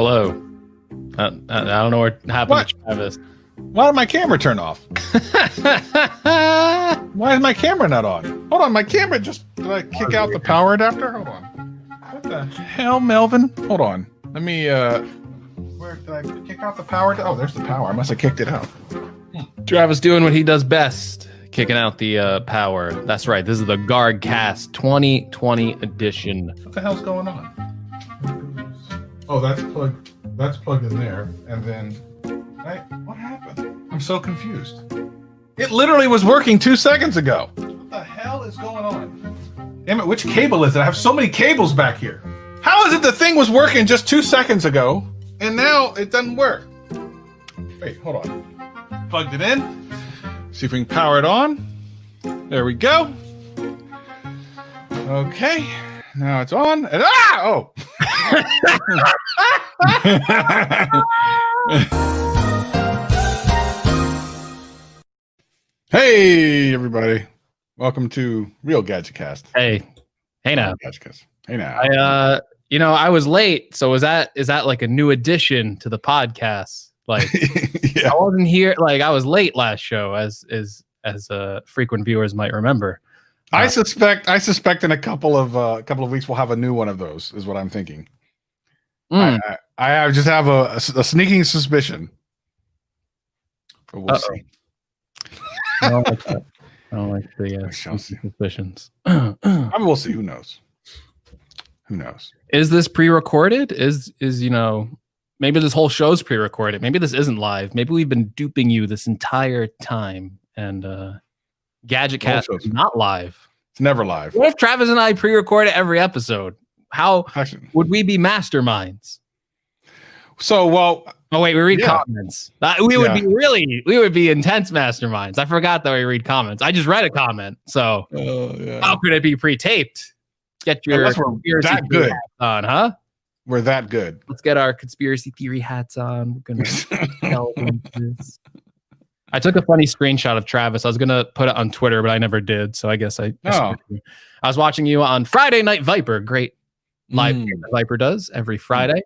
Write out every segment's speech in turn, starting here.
Hello. I don't know what happened to Travis. Why did my camera turn off? Why is my camera not on? Hold on, my camera did I kick out the power adapter? Hold on. What the hell, Melvin? Hold on. Let me, where did I kick out the power? Oh, there's the power. I must have kicked it out. Travis doing what he does best, kicking out the power. That's right. This is the Guardcast 2020 edition. What the hell's going on? Oh, that's plugged in there. And then, what happened? I'm so confused. It literally was working 2 seconds ago. What the hell is going on? Damn it, which cable is it? I have so many cables back here. How is it the thing was working just 2 seconds ago, and now it doesn't work? Wait, hold on. Plugged it in. See if we can power it on. There we go. Okay. Now it's on. And, oh! Hey, everybody. Welcome to Real Gadgetcast. Hey now. Gadgetcast. Hey now. I was late, so is that like a new addition to the podcast? Like, yeah. I wasn't here. Like, I was late last show, as frequent viewers might remember. I suspect in a couple of weeks we'll have a new one of those. Is what I'm thinking. I just have a sneaking suspicion. But we'll see. I don't like that. I don't like the suspicions. I mean, we'll see. Who knows? Is this pre-recorded? Is maybe this whole show's pre-recorded? Maybe this isn't live. Maybe we've been duping you this entire time, and Gadgetcast is not live. It's never live. What if Travis and I pre-recorded every episode? How would we be masterminds? So, well... Oh, wait, we read comments. We would be intense masterminds. I forgot that we read comments. I just read a comment. So, how could it be pre-taped? Get your conspiracy theory hats on, huh? We're that good. Let's get our conspiracy theory hats on. We're going to delve into this. I took a funny screenshot of Travis. I was going to put it on Twitter, but I never did. So I guess I was watching you on Friday Night Viper. Great live game that Viper does every Friday.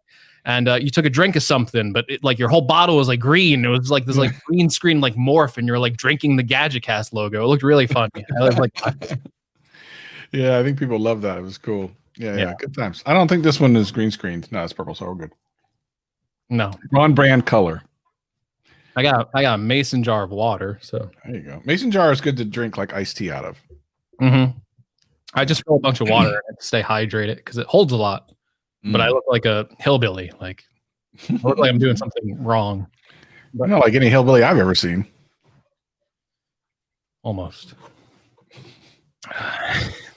And you took a drink of something, but your whole bottle was like green. It was like this green screen morph, and you're like drinking the Gadgetcast logo. It looked really funny. I was like, yeah, I think people love that. It was cool. Yeah, good times. I don't think this one is green screened. No, it's purple, so we're good. No, on brand color. I got a mason jar of water. So there you go. Mason jar is good to drink like iced tea out of. Mm-hmm. I just fill a bunch of water to stay hydrated because it holds a lot. But I look like a hillbilly. Like, I look like I'm doing something wrong. But not like any hillbilly I've ever seen. Almost.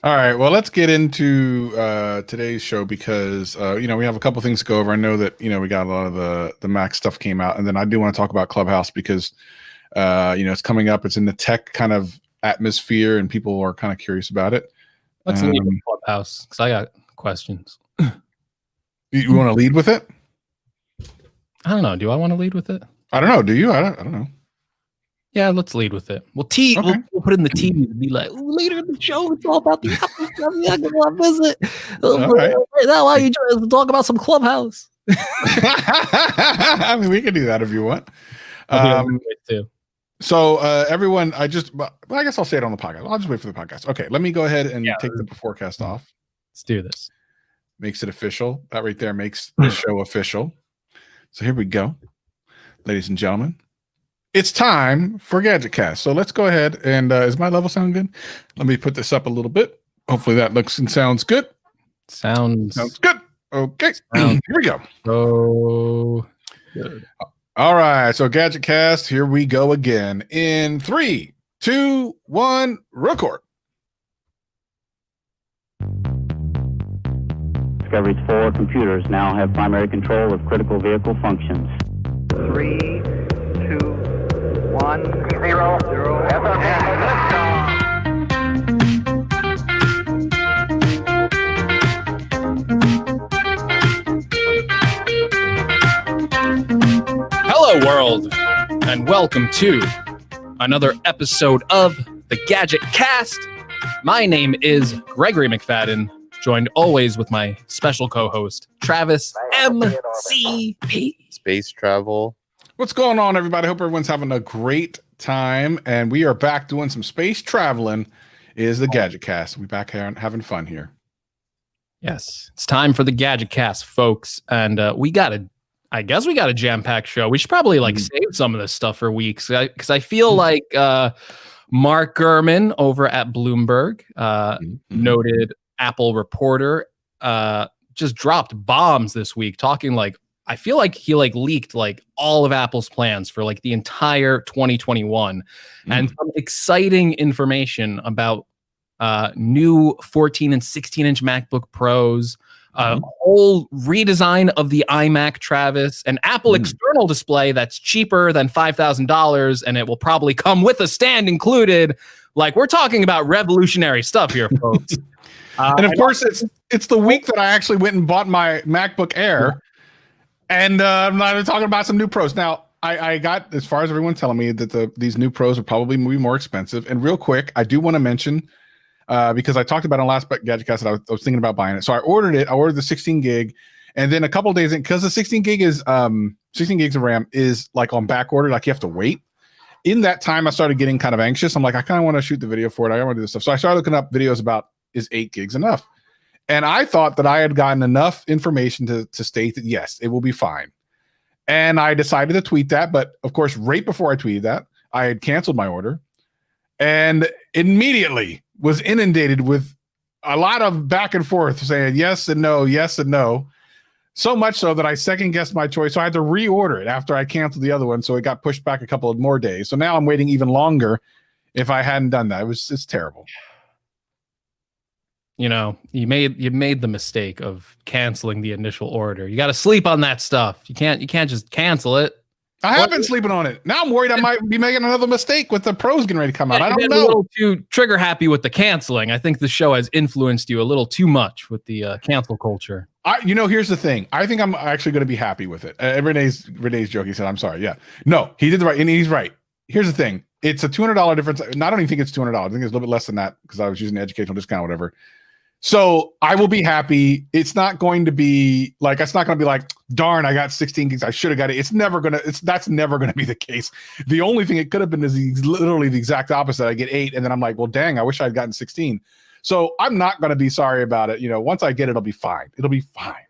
All right. Well, let's get into today's show because we have a couple things to go over. I know that we got a lot of the Mac stuff came out, and then I do want to talk about Clubhouse because it's coming up. It's in the tech kind of atmosphere, and people are kind of curious about it. Let's leave with Clubhouse because I got questions. You want to lead with it? I don't know. Do I want to lead with it? I don't know. Do you? I don't know. Yeah, let's lead with it. We'll put in the tea and be like, later in the show, it's all about the Apple stuff. Yeah, go visit. Right now, why you trying to talk about some Clubhouse? I mean, we can do that if you want. Too. So everyone, I guess I'll say it on the podcast. I'll just wait for the podcast. Okay, let me go ahead and take the forecast off. Let's do this. Makes it official. That right there makes the show official. So here we go. Ladies and gentlemen, it's time for Gadgetcast. So let's go ahead and is my level sound good? Let me put this up a little bit. Hopefully that looks and sounds good. Sounds good. Okay. Here we go. So good. All right. So Gadgetcast, here we go again. In 3, 2, 1, record. Discovery's 4 computers now have primary control of critical vehicle functions. 3, 2, 1, 0. Hello, world, and welcome to another episode of the Gadgetcast. My name is Gregory McFadden. joined always with my special co-host, Travis MCP. Space travel. What's going on, everybody? Hope everyone's having a great time. And we are back doing some space traveling. It is the Gadget Cast. We're back here having fun here. Yes, it's time for the Gadget Cast, folks. And we got a jam-packed show. We should probably save some of this stuff for weeks because I feel like Mark Gurman over at Bloomberg, noted Apple reporter, just dropped bombs this week, talking I feel like he leaked all of Apple's plans for the entire 2021 and some exciting information about new 14 and 16-inch MacBook Pros, a whole redesign of the iMac, Travis, an Apple external display that's cheaper than $5,000, and it will probably come with a stand included. We're talking about revolutionary stuff here, folks. And of course, it's the week that I actually went and bought my MacBook Air, and I'm not talking about some new Pros. Now, I got, as far as everyone's telling me, that these new Pros are probably be more expensive. And real quick, I do want to mention, because I talked about it on last Gadget Cast that I was thinking about buying it. So I ordered it. I ordered the 16 gig, and then a couple of days in, because the 16 gigs of RAM is on back order, you have to wait. In that time, I started getting kind of anxious. I'm I kind of want to shoot the video for it. I want to do this stuff. So I started looking up videos about, is 8 gigs enough? And I thought that I had gotten enough information to state that, yes, it will be fine. And I decided to tweet that. But of course, right before I tweeted that, I had canceled my order and immediately was inundated with a lot of back and forth saying yes and no, yes and no. So much so that I second guessed my choice. So I had to reorder it after I canceled the other one. So it got pushed back a couple of more days. So now I'm waiting even longer if I hadn't done that. It's terrible. You made the mistake of canceling the initial order. You got to sleep on that stuff. You can't just cancel it. I have been sleeping on it. Now I'm worried I might be making another mistake with the Pros getting ready to come out. I don't know. A little too trigger happy with the canceling. I think the show has influenced you a little too much with the cancel culture. Here's the thing. I think I'm actually going to be happy with it. Renee's joke. He said, "I'm sorry." Yeah, no, he did the right, and he's right. Here's the thing. It's a $200 difference. And I don't even think it's $200. I think it's a little bit less than that because I was using the educational discount, or whatever. So I will be happy. It's not going to be darn, I got 16 gigs. I should have got it. That's never going to be the case. The only thing it could have been is literally the exact opposite. I get 8 and then I'm well, dang, I wish I'd gotten 16. So I'm not going to be sorry about it. Once I get it, it'll be fine. It'll be fine.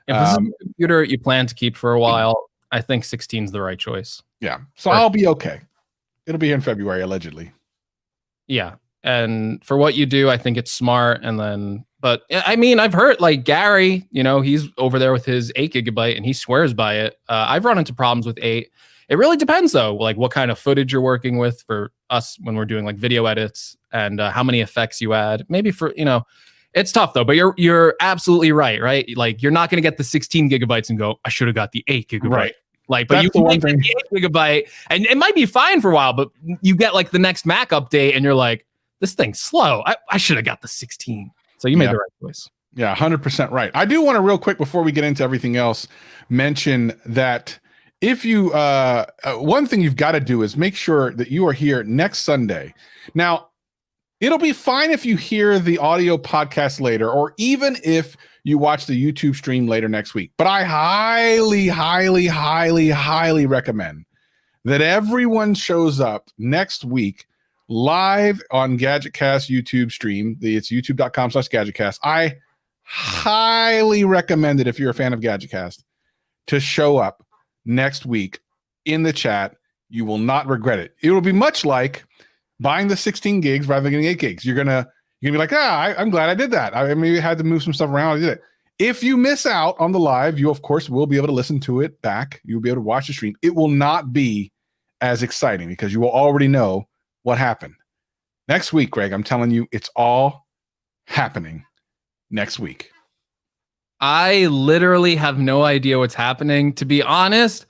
If this is a computer you plan to keep for a while, I think 16 is the right choice. Yeah. So I'll be okay. It'll be here in February, allegedly. Yeah. And for what you do, I think it's smart. But I mean, I've heard Gary, he's over there with his 8 gigabyte and he swears by it. I've run into problems with 8. It really depends though, what kind of footage you're working with for us when we're doing video edits and how many effects you add. Maybe for, it's tough though, but you're absolutely right? You're not going to get the 16 gigabytes and go, I should have got the 8 gigabyte. Right. But you can get the 8 gigabyte and it might be fine for a while, but you get the next Mac update and you're this thing's slow. I should have got the 16. So you made the right choice. Yeah, 100% right. I do want to real quick before we get into everything else, mention that if you, one thing you've got to do is make sure that you are here next Sunday. Now, it'll be fine if you hear the audio podcast later, or even if you watch the YouTube stream later next week. But I highly, highly, highly, highly recommend that everyone shows up next week live on GadgetCast YouTube stream. It's youtube.com/GadgetCast. I highly recommend it if you're a fan of GadgetCast to show up next week in the chat. You will not regret it. It will be much like buying the 16 gigs rather than getting 8 gigs. You're gonna be I'm glad I did that. I maybe had to move some stuff around. I did it. If you miss out on the live, you of course will be able to listen to it back. You'll be able to watch the stream. It will not be as exciting because you will already know what happened. Next week, Greg, I'm telling you, it's all happening next week. I literally have no idea what's happening. To be honest,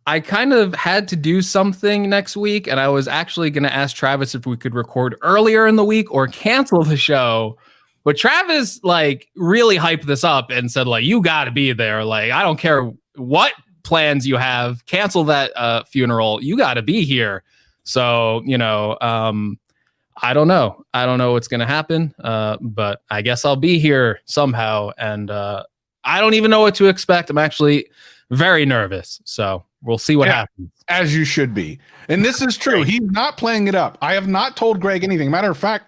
I kind of had to do something next week, and I was actually going to ask Travis if we could record earlier in the week or cancel the show. But Travis really hyped this up and said you got to be there. I don't care what plans you have, cancel that funeral. You got to be here. So, I don't know. I don't know what's going to happen, but I guess I'll be here somehow. And I don't even know what to expect. I'm actually very nervous. So we'll see what happens. As you should be. And this is true. He's not playing it up. I have not told Greg anything. Matter of fact,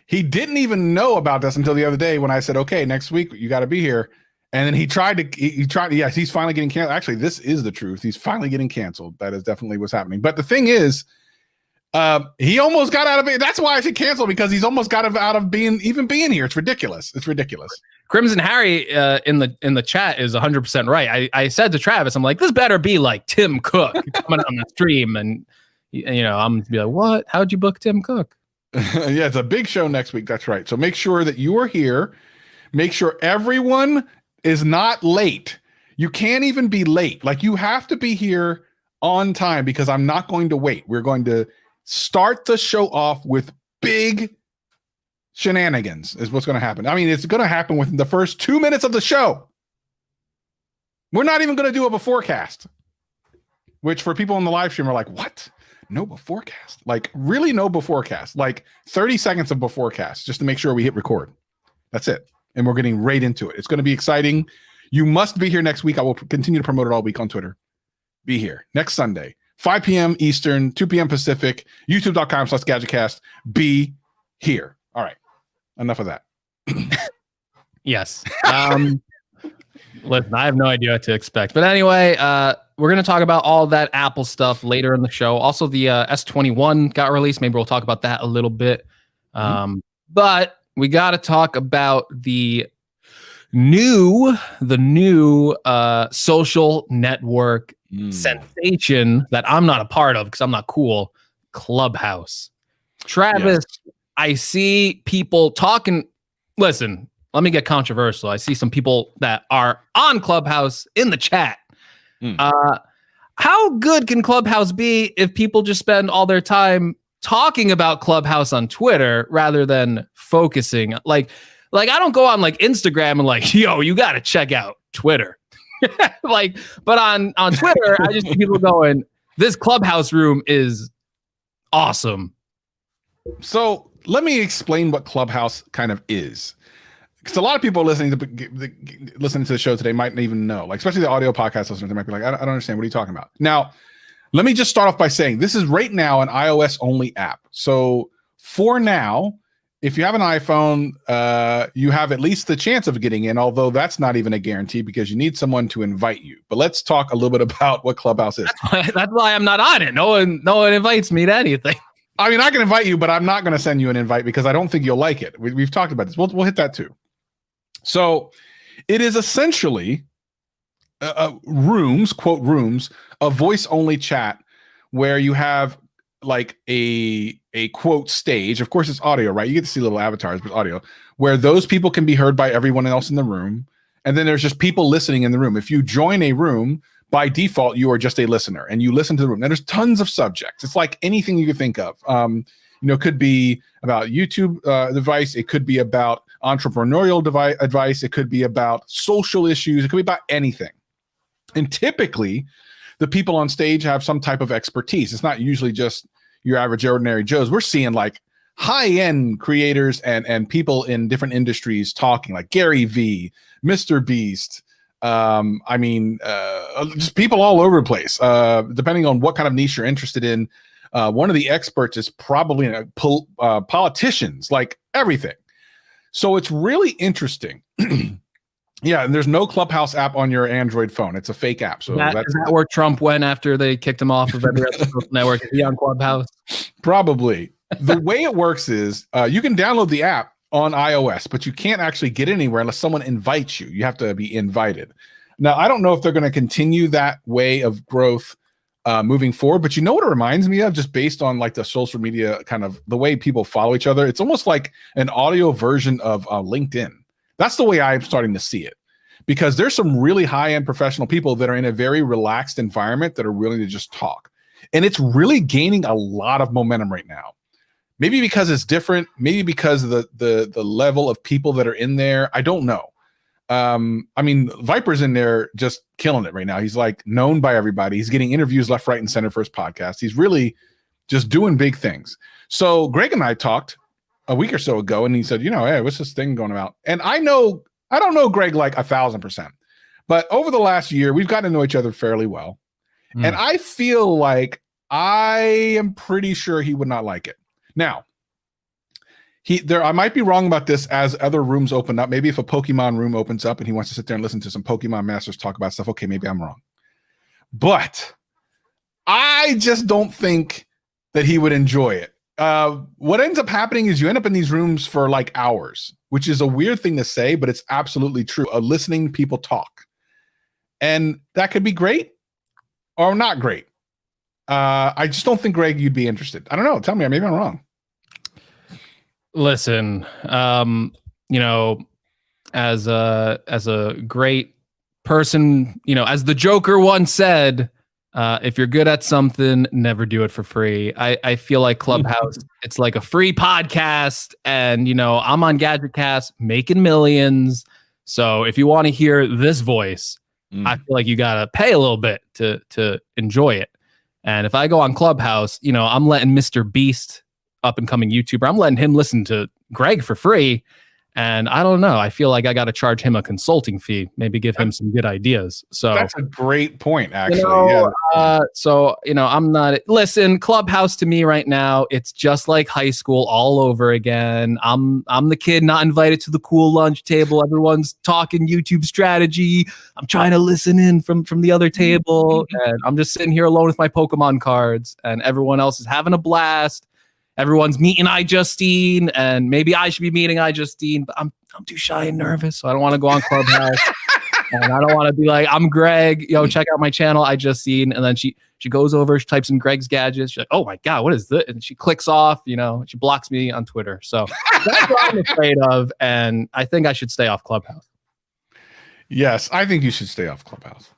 he didn't even know about this until the other day when I said, okay, next week you got to be here. And then he tried. Yes, he's finally getting canceled. Actually, this is the truth. He's finally getting canceled. That is definitely what's happening. But the thing is, he almost got out of it. That's why I should cancel, because he's almost got out of being here. It's ridiculous. It's ridiculous. Crimson Harry in the chat is 100% right. I said to Travis, I'm like, this better be like Tim Cook coming on the stream, and I'm gonna be like, what? How'd you book Tim Cook? Yeah, it's a big show next week. That's right. So make sure that you are here. Make sure everyone is not late. You can't even be late. Like, you have to be here on time, because I'm not going to wait. We're going to start the show off with big shenanigans is what's going to happen. I mean, it's going to happen within the first 2 minutes of the show. We're not even going to do a beforecast, which for people on the live stream are like, what? No beforecast? Like, really no beforecast? Like 30 seconds of beforecast just to make sure we hit record. That's it. And we're getting right into it. It's going to be exciting. You must be here next week. I will continue to promote it all week on Twitter. Be here next Sunday, 5 p.m. Eastern, 2 p.m. Pacific, youtube.com/GadgetCast. Be here. All right. Enough of that. Yes. Listen, I have no idea what to expect. But anyway, we're going to talk about all that Apple stuff later in the show. Also, the S21 got released. Maybe we'll talk about that a little bit. But we got to talk about the new social network sensation that I'm not a part of because I'm not cool. Clubhouse. Travis, yes. I see people talking. Listen, let me get controversial. I see some people that are on Clubhouse in the chat. How good can Clubhouse be if people just spend all their time talking about Clubhouse on Twitter rather than focusing? Like I don't go on like Instagram and like, yo, you got to check out Twitter. But on Twitter, I just see people going, this Clubhouse room is awesome. So let me explain what Clubhouse kind of is. Because a lot of people listening to the show today might not even know, like, especially the audio podcast listeners, they might be like, I don't understand. What are you talking about? Now, let me just start off by saying this is right now an iOS only app. So for now, if you have an iPhone, you have at least the chance of getting in, although that's not even a guarantee because you need someone to invite you. But let's talk a little bit about what Clubhouse is. That's why I'm not on it. No one invites me to anything. I mean, I can invite you, but I'm not going to send you an invite because I don't think you'll like it. We've talked about this. We'll hit that too. So it is essentially rooms, quote rooms, a voice only chat where you have like a quote stage. Of course, it's audio, right? You get to see little avatars, but audio, where those people can be heard by everyone else in the room. And then there's just people listening in the room. If you join a room, by default, you are just a listener and you listen to the room. Now, there's tons of subjects. It's like anything you could think of. It could be about YouTube advice. It could be about entrepreneurial advice. It could be about social issues. It could be about anything. And typically, the people on stage have some type of expertise. It's not usually just your average ordinary Joes. We're seeing like high-end creators and people in different industries talking, like Gary V, Mr. Beast. Just people all over the place, depending on what kind of niche you're interested in. One of the experts is probably politicians, like everything. So it's really interesting. Yeah, and there's no Clubhouse app on your Android phone. It's a fake app. So is that where Trump went after they kicked him off of every other social network? Is he on Clubhouse? Probably. The way it works is you can download the app on iOS, but you can't actually get anywhere unless someone invites you. You have to be invited. Now, I don't know if they're going to continue that way of growth moving forward, but you know what it reminds me of, just based on like the social media kind of the way people follow each other? It's almost like an audio version of LinkedIn. That's the way I'm starting to see it, because there's some really high-end professional people that are in a very relaxed environment that are willing to just talk. And it's really gaining a lot of momentum right now. Maybe because it's different, maybe because of the level of people that are in there. I don't know. Viper's in there just killing it right now. He's like known by everybody. He's getting interviews left, right, and center for his podcast. He's really just doing big things. So Greg and I talked a week or so ago, and he said, hey, what's this thing going about? And I don't know Greg like 1,000%, but over the last year, we've gotten to know each other fairly well. And I feel like I am pretty sure he would not like it. Now, I might be wrong about this as other rooms open up. Maybe if a Pokemon room opens up and he wants to sit there and listen to some Pokemon masters talk about stuff, okay, maybe I'm wrong. But I just don't think that he would enjoy it. What ends up happening is you end up in these rooms for like hours, which is a weird thing to say, but it's absolutely true. Listening to people talk. And that could be great or not great. I just don't think, Greg, you'd be interested. I don't know. Tell me, maybe I'm wrong. Listen, as a great person, as the Joker once said, if you're good at something, never do it for free. I feel like Clubhouse, it's like a free podcast, and I'm on GadgetCast making millions. So if you want to hear this voice, I feel like you gotta pay a little bit to enjoy it. And if I go on Clubhouse, I'm letting Mr. Beast, up and coming YouTuber, I'm letting him listen to Greg for free. And I don't know. I feel like I got to charge him a consulting fee, maybe give him some good ideas. So that's a great point, actually. I'm not. Listen, Clubhouse to me right now, it's just like high school all over again. I'm the kid not invited to the cool lunch table. Everyone's talking YouTube strategy. I'm trying to listen in from the other table, and I'm just sitting here alone with my Pokemon cards, and everyone else is having a blast. Everyone's meeting iJustine, and maybe I should be meeting iJustine, but I'm too shy and nervous, so I don't want to go on Clubhouse. And I don't want to be like, I'm Greg, check out my channel, iJustine. And then she goes over, she types in Greg's gadgets. She's like, oh my God, what is this? And she clicks off, she blocks me on Twitter. So that's what I'm afraid of. And I think I should stay off Clubhouse. Yes, I think you should stay off Clubhouse.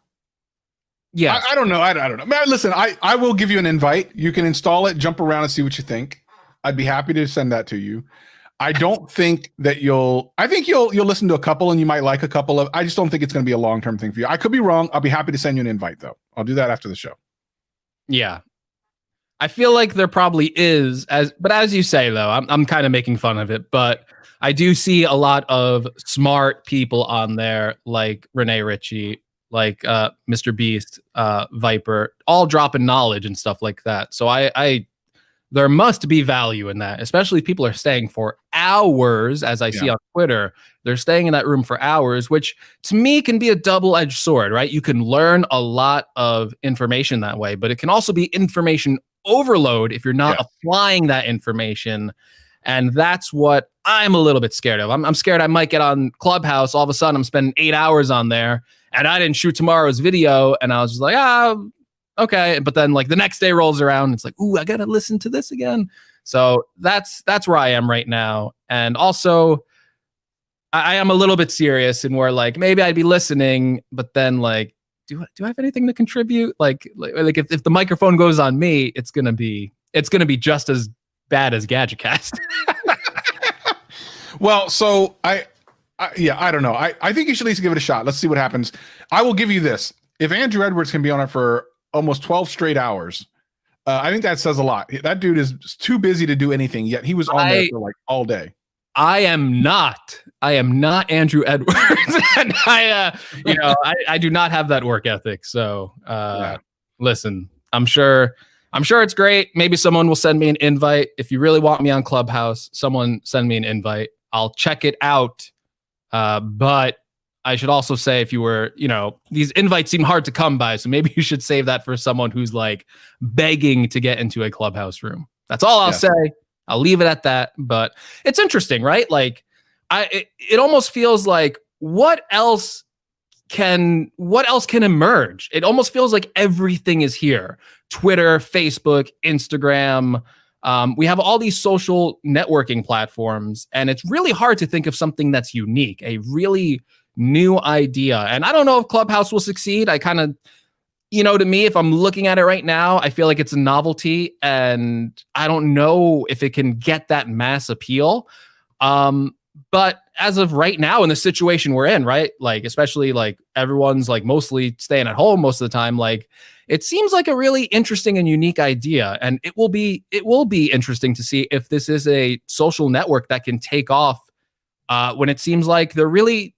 Yeah. I don't know. I don't know. Man, listen, I will give you an invite. You can install it, jump around and see what you think. I'd be happy to send that to you. I don't think that you'll listen to a couple and you might like a couple of, I just don't think it's going to be a long-term thing for you. I could be wrong. I'll be happy to send you an invite though. I'll do that after the show. Yeah. I feel like there probably is, but as you say though, I'm kind of making fun of it, but I do see a lot of smart people on there like Renee Ritchie, like Mr. Beast, Viper, all dropping knowledge and stuff like that. So there must be value in that, especially if people are staying for hours, as I see on Twitter. They're staying in that room for hours, which to me can be a double-edged sword, right? You can learn a lot of information that way, but it can also be information overload if you're not applying that information. And that's what I'm a little bit scared of. I'm scared I might get on Clubhouse. All of a sudden, I'm spending 8 hours on there, and I didn't shoot tomorrow's video, and I was just like, okay. But then like the next day rolls around, it's like, ooh, I gotta listen to this again. So that's where I am right now. And also I am a little bit serious in where like maybe I'd be listening, but then like, do I have anything to contribute? Like if the microphone goes on me, it's gonna be just as bad as GadgetCast. Well, so I don't know. I think you should at least give it a shot. Let's see what happens. I will give you this. If Andrew Edwards can be on it for almost 12 straight hours, I think that says a lot. That dude is too busy to do anything, yet he was on there for like all day. I am not Andrew Edwards. And I do not have that work ethic. So listen, I'm sure it's great. Maybe someone will send me an invite. If you really want me on Clubhouse, someone send me an invite. I'll check it out. But I should also say, if you were, these invites seem hard to come by, so maybe you should save that for someone who's like begging to get into a Clubhouse room. That's all I'll say. I'll leave it at that. But it's interesting, right? Like, it almost feels like what else can emerge? It almost feels like everything is here. Twitter, Facebook, Instagram. We have all these social networking platforms, and it's really hard to think of something that's unique, a really new idea. And I don't know if Clubhouse will succeed. I kind of, to me, if I'm looking at it right now, I feel like it's a novelty, and I don't know if it can get that mass appeal. But as of right now in the situation we're in, right? Like, especially like everyone's like mostly staying at home most of the time. Like, it seems like a really interesting and unique idea. And it will be interesting to see if this is a social network that can take off when it seems like there really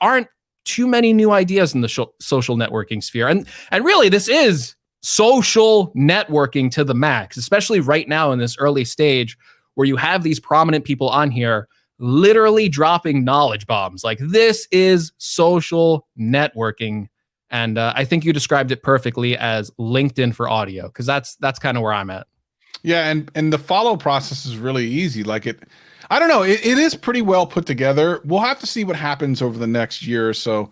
aren't too many new ideas in the social networking sphere. And really, this is social networking to the max, especially right now in this early stage where you have these prominent people on here literally dropping knowledge bombs. Like, this is social networking. And I think you described it perfectly as LinkedIn for audio, because that's kind of where I'm at. Yeah, and the follow process is really easy. Like, I don't know, it is pretty well put together. We'll have to see what happens over the next year or so.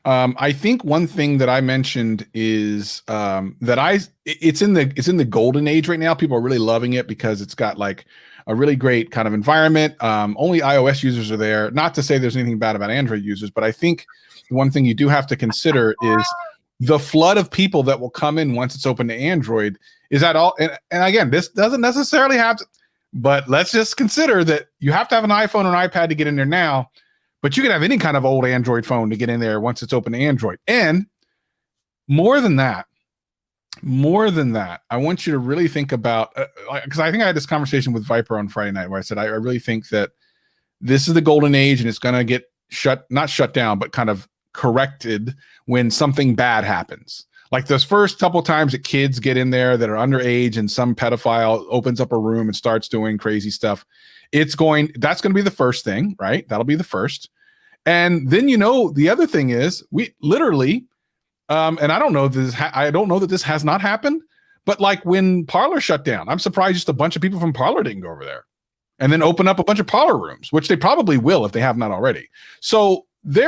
I think one thing that I mentioned is it's in the golden age right now. People are really loving it because it's got like a really great kind of environment. Only iOS users are there. Not to say there's anything bad about Android users, but I think one thing you do have to consider is the flood of people that will come in once it's open to Android. Is that all? And again, this doesn't necessarily have to, but let's just consider that you have to have an iPhone or an iPad to get in there now. But you can have any kind of old Android phone to get in there once it's open to Android. And more than that, I want you to really think about, because I think I had this conversation with Viper on Friday night where I said, I really think that this is the golden age and it's going to get not shut down, but kind of corrected when something bad happens. Like those first couple of times that kids get in there that are underage and some pedophile opens up a room and starts doing crazy stuff. That's going to be the first thing, right? That'll be the first. And then, the other thing is we literally, and I don't know that this has not happened, but like when Parler shut down, I'm surprised just a bunch of people from Parler didn't go over there and then open up a bunch of Parler rooms, which they probably will if they have not already. So they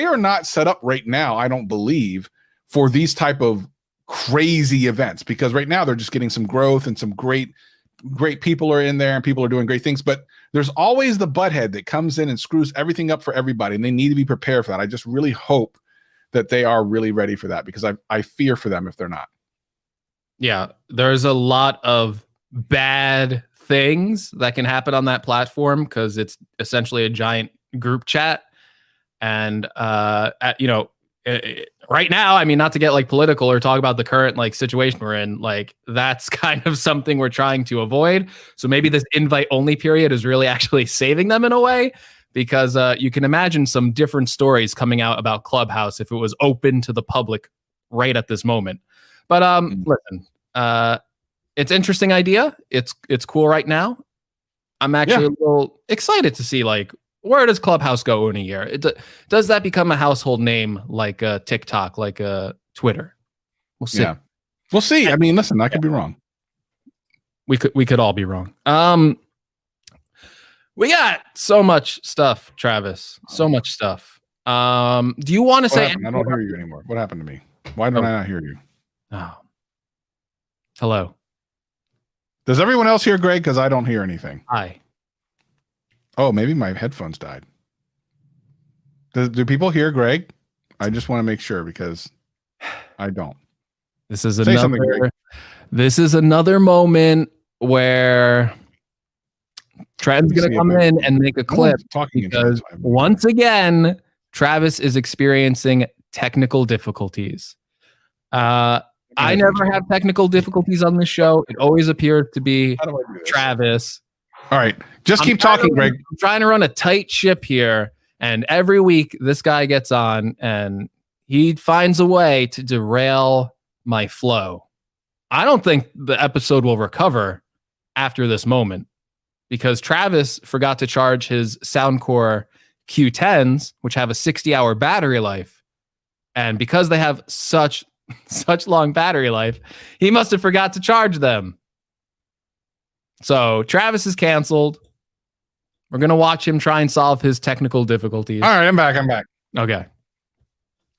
are not set up right now, I don't believe, for these type of crazy events, because right now they're just getting some growth and some great people are in there and people are doing great things. But there's always the butthead that comes in and screws everything up for everybody, and they need to be prepared for that. I just really hope that they are really ready for that, because I fear for them if they're not. Yeah, there's a lot of bad things that can happen on that platform because it's essentially a giant group chat. And right now, I mean, not to get like political or talk about the current like situation we're in, like that's kind of something we're trying to avoid. So maybe this invite only period is really actually saving them in a way, because you can imagine some different stories coming out about Clubhouse if it was open to the public right at this moment. But listen, it's interesting idea. It's cool right now. I'm actually a little excited to see like, where does Clubhouse go in a year? Does that become a household name like TikTok, like Twitter? We'll see. Yeah. We'll see. I mean, listen, I could be wrong. We could all be wrong. We got so much stuff, Travis. So much stuff. Do you want to say? I don't hear you anymore. What happened to me? Why don't I not hear you? Oh. Hello. Does everyone else hear Greg? Because I don't hear anything. Hi. Oh, maybe my headphones died. Do people hear Greg? I just want to make sure, because I don't. This is another moment where Trent's going to come in and make a clip, because once again, Travis is experiencing technical difficulties. I never have technical difficulties on this show. It always appears to be Travis. All right, just keep talking, Greg. I'm trying to run a tight ship here, and every week this guy gets on and he finds a way to derail my flow. I don't think the episode will recover after this moment, because Travis forgot to charge his Soundcore Q10s, which have a 60-hour battery life. And because they have such long battery life, he must have forgot to charge them. So Travis is canceled. We're going to watch him try and solve his technical difficulties. All right, I'm back. Okay.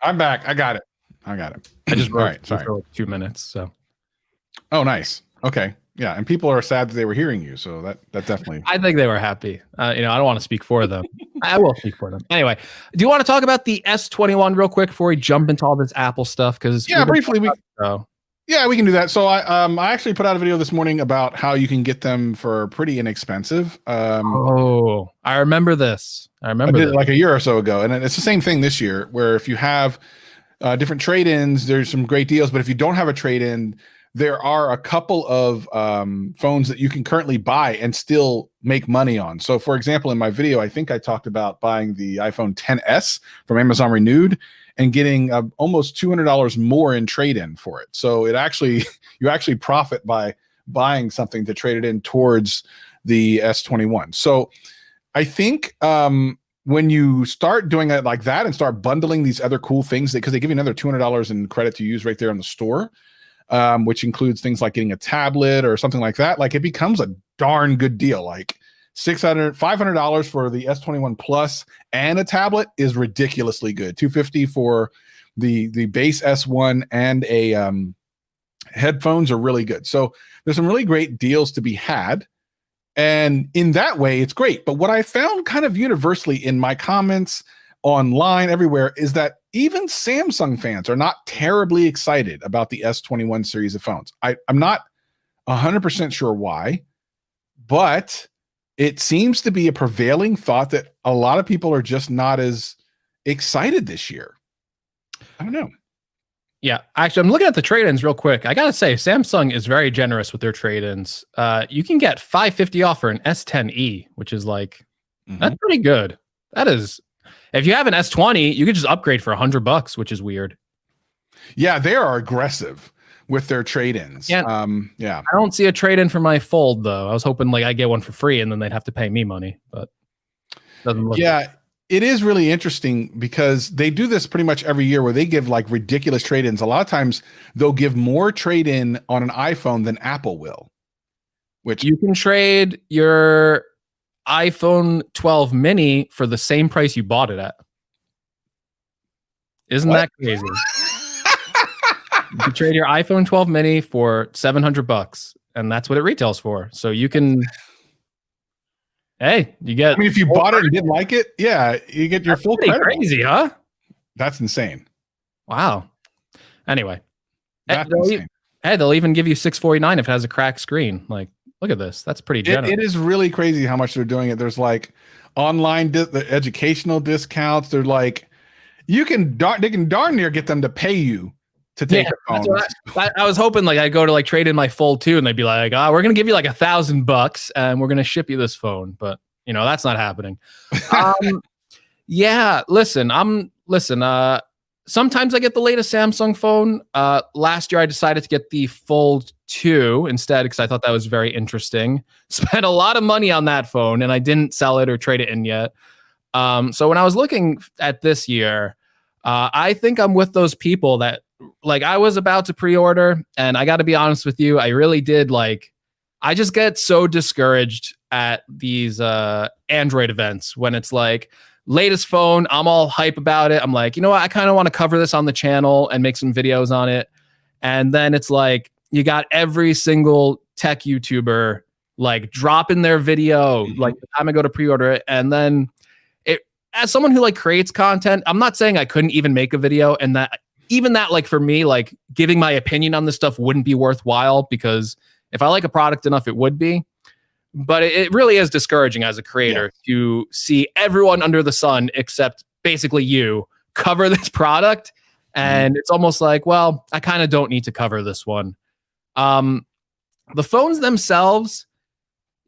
I'm back. I got it. I just wrote sorry. For 2 minutes. So. Oh, nice. Okay. Yeah, and people are sad that they were hearing you, so that definitely. I think they were happy. I don't want to speak for them. I will speak for them. Anyway, do you want to talk about the S21 real quick before we jump into all this Apple stuff? Because briefly. Yeah, we can do that. So I actually put out a video this morning about how you can get them for pretty inexpensive. I remember this. I did this. it like a year or so ago, and it's the same thing this year. Where if you have different trade-ins, there's some great deals. But if you don't have a trade-in, there are a couple of phones that you can currently buy and still make money on. So, for example, in my video, I think I talked about buying the iPhone XS from Amazon Renewed and getting almost $200 more in trade-in for it. So it actually you actually profit by buying something to trade it in towards the S21. So I think when you start doing it like that and start bundling these other cool things, because they give you another $200 in credit to use right there in the store, which includes things like getting a tablet or something like that, like it becomes a darn good deal. Like $500 for the S21 Plus and a tablet is ridiculously good. $250 for the base S1 and a headphones are really good. So there's some really great deals to be had. And in that way, it's great. But what I found kind of universally in my comments online everywhere is that even Samsung fans are not terribly excited about the S21 series of phones. I'm not 100% sure why, but it seems to be a prevailing thought that a lot of people are just not as excited this year. I don't know. Yeah, actually, I'm looking at the trade-ins real quick. I gotta say, Samsung is very generous with their trade-ins. You can get $550 off for an S10e, which is like that's pretty good. That is, if you have an S20, you could just upgrade for $100, which is weird. Yeah, they are aggressive with their trade-ins. Yeah, I don't see a trade-in for my Fold though. I was hoping like I get one for free and then they'd have to pay me money, but doesn't look. Yeah. It is really interesting because they do this pretty much every year where they give like ridiculous trade-ins. A lot of times they'll give more trade-in on an iPhone than Apple will. Which you can trade your iPhone 12 mini for the same price you bought it at. Isn't that crazy? You can trade your iPhone 12 mini for $700, and that's what it retails for. So you can. Hey, you get. I mean, if you bought it and didn't like it, yeah, you get your full credit. Crazy, huh? That's insane. Wow. Anyway, they'll even give you $649 if it has a cracked screen. Like, look at this. That's pretty generous. It is really crazy how much they're doing it. There's like online the educational discounts. They're like, they can darn near get them to pay you to take a phone. I was hoping like I go to like trade in my Fold 2 and they'd be like, we're gonna give you like $1,000 and we're gonna ship you this phone, but you know that's not happening. Yeah, listen. Sometimes I get the latest Samsung phone. Last year I decided to get the Fold 2 instead because I thought that was very interesting. Spent a lot of money on that phone and I didn't sell it or trade it in yet. So when I was looking at this year, I think I'm with those people that like I was about to pre-order, and I got to be honest with you, I really did I just get so discouraged at these Android events when it's like latest phone, I'm all hype about it. I'm like, you know what? I kind of want to cover this on the channel and make some videos on it. And then it's like, you got every single tech YouTuber like dropping their video like the time I go to pre-order it. And then as someone who like creates content, I'm not saying I couldn't even make a video, and that even that, like for me, like giving my opinion on this stuff wouldn't be worthwhile, because if I like a product enough, it would be. But it really is discouraging as a creator to see everyone under the sun, except basically you, cover this product. And it's almost like, well, I kind of don't need to cover this one. The phones themselves,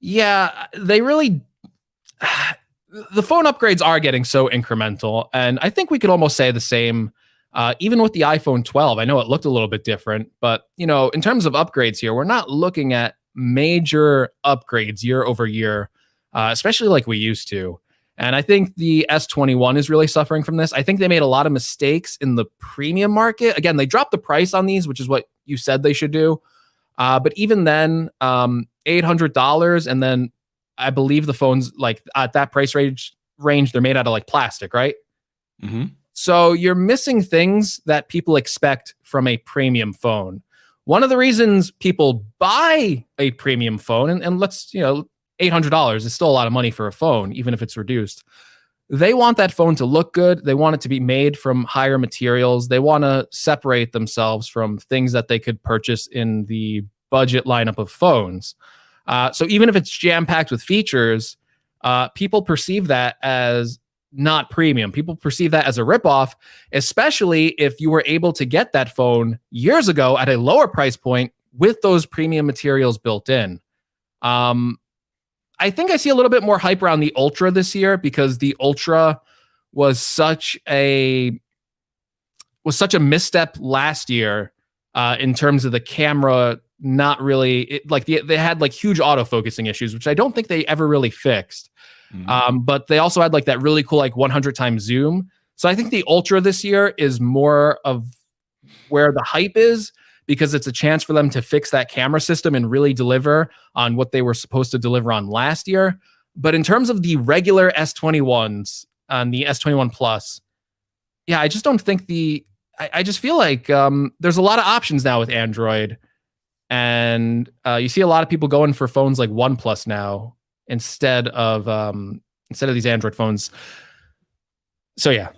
they really... The phone upgrades are getting so incremental, and I think we could almost say the same even with the iPhone 12. I know it looked a little bit different, but you know, in terms of upgrades here, we're not looking at major upgrades year over year, especially like we used to. And I think the S21 is really suffering from this. I think they made a lot of mistakes in the premium market. Again, they dropped the price on these, which is what you said they should do. But even then, $800, and then I believe the phones like at that price range, they're made out of like plastic, right? Mm-hmm. So you're missing things that people expect from a premium phone. One of the reasons people buy a premium phone, and let's, $800 is still a lot of money for a phone, even if it's reduced. they want that phone to look good. They want it to be made from higher materials. They want to separate themselves from things that they could purchase in the budget lineup of phones. So even if it's jam-packed with features, people perceive that as not premium. People perceive that as a ripoff, especially if you were able to get that phone years ago at a lower price point with those premium materials built in. I think I see a little bit more hype around the Ultra this year because the Ultra was such a misstep last year in terms of the camera. Not really they had like huge autofocusing issues, which I don't think they ever really fixed. But they also had like that really cool like 100 times zoom. So I think the Ultra this year is more of where the hype is, because it's a chance for them to fix that camera system and really deliver on what they were supposed to deliver on last year. But in terms of the regular S21s and the S21 Plus, yeah, I just don't think I just feel like there's a lot of options now with Android. And you see a lot of people going for phones like OnePlus now instead of these Android phones. So yeah,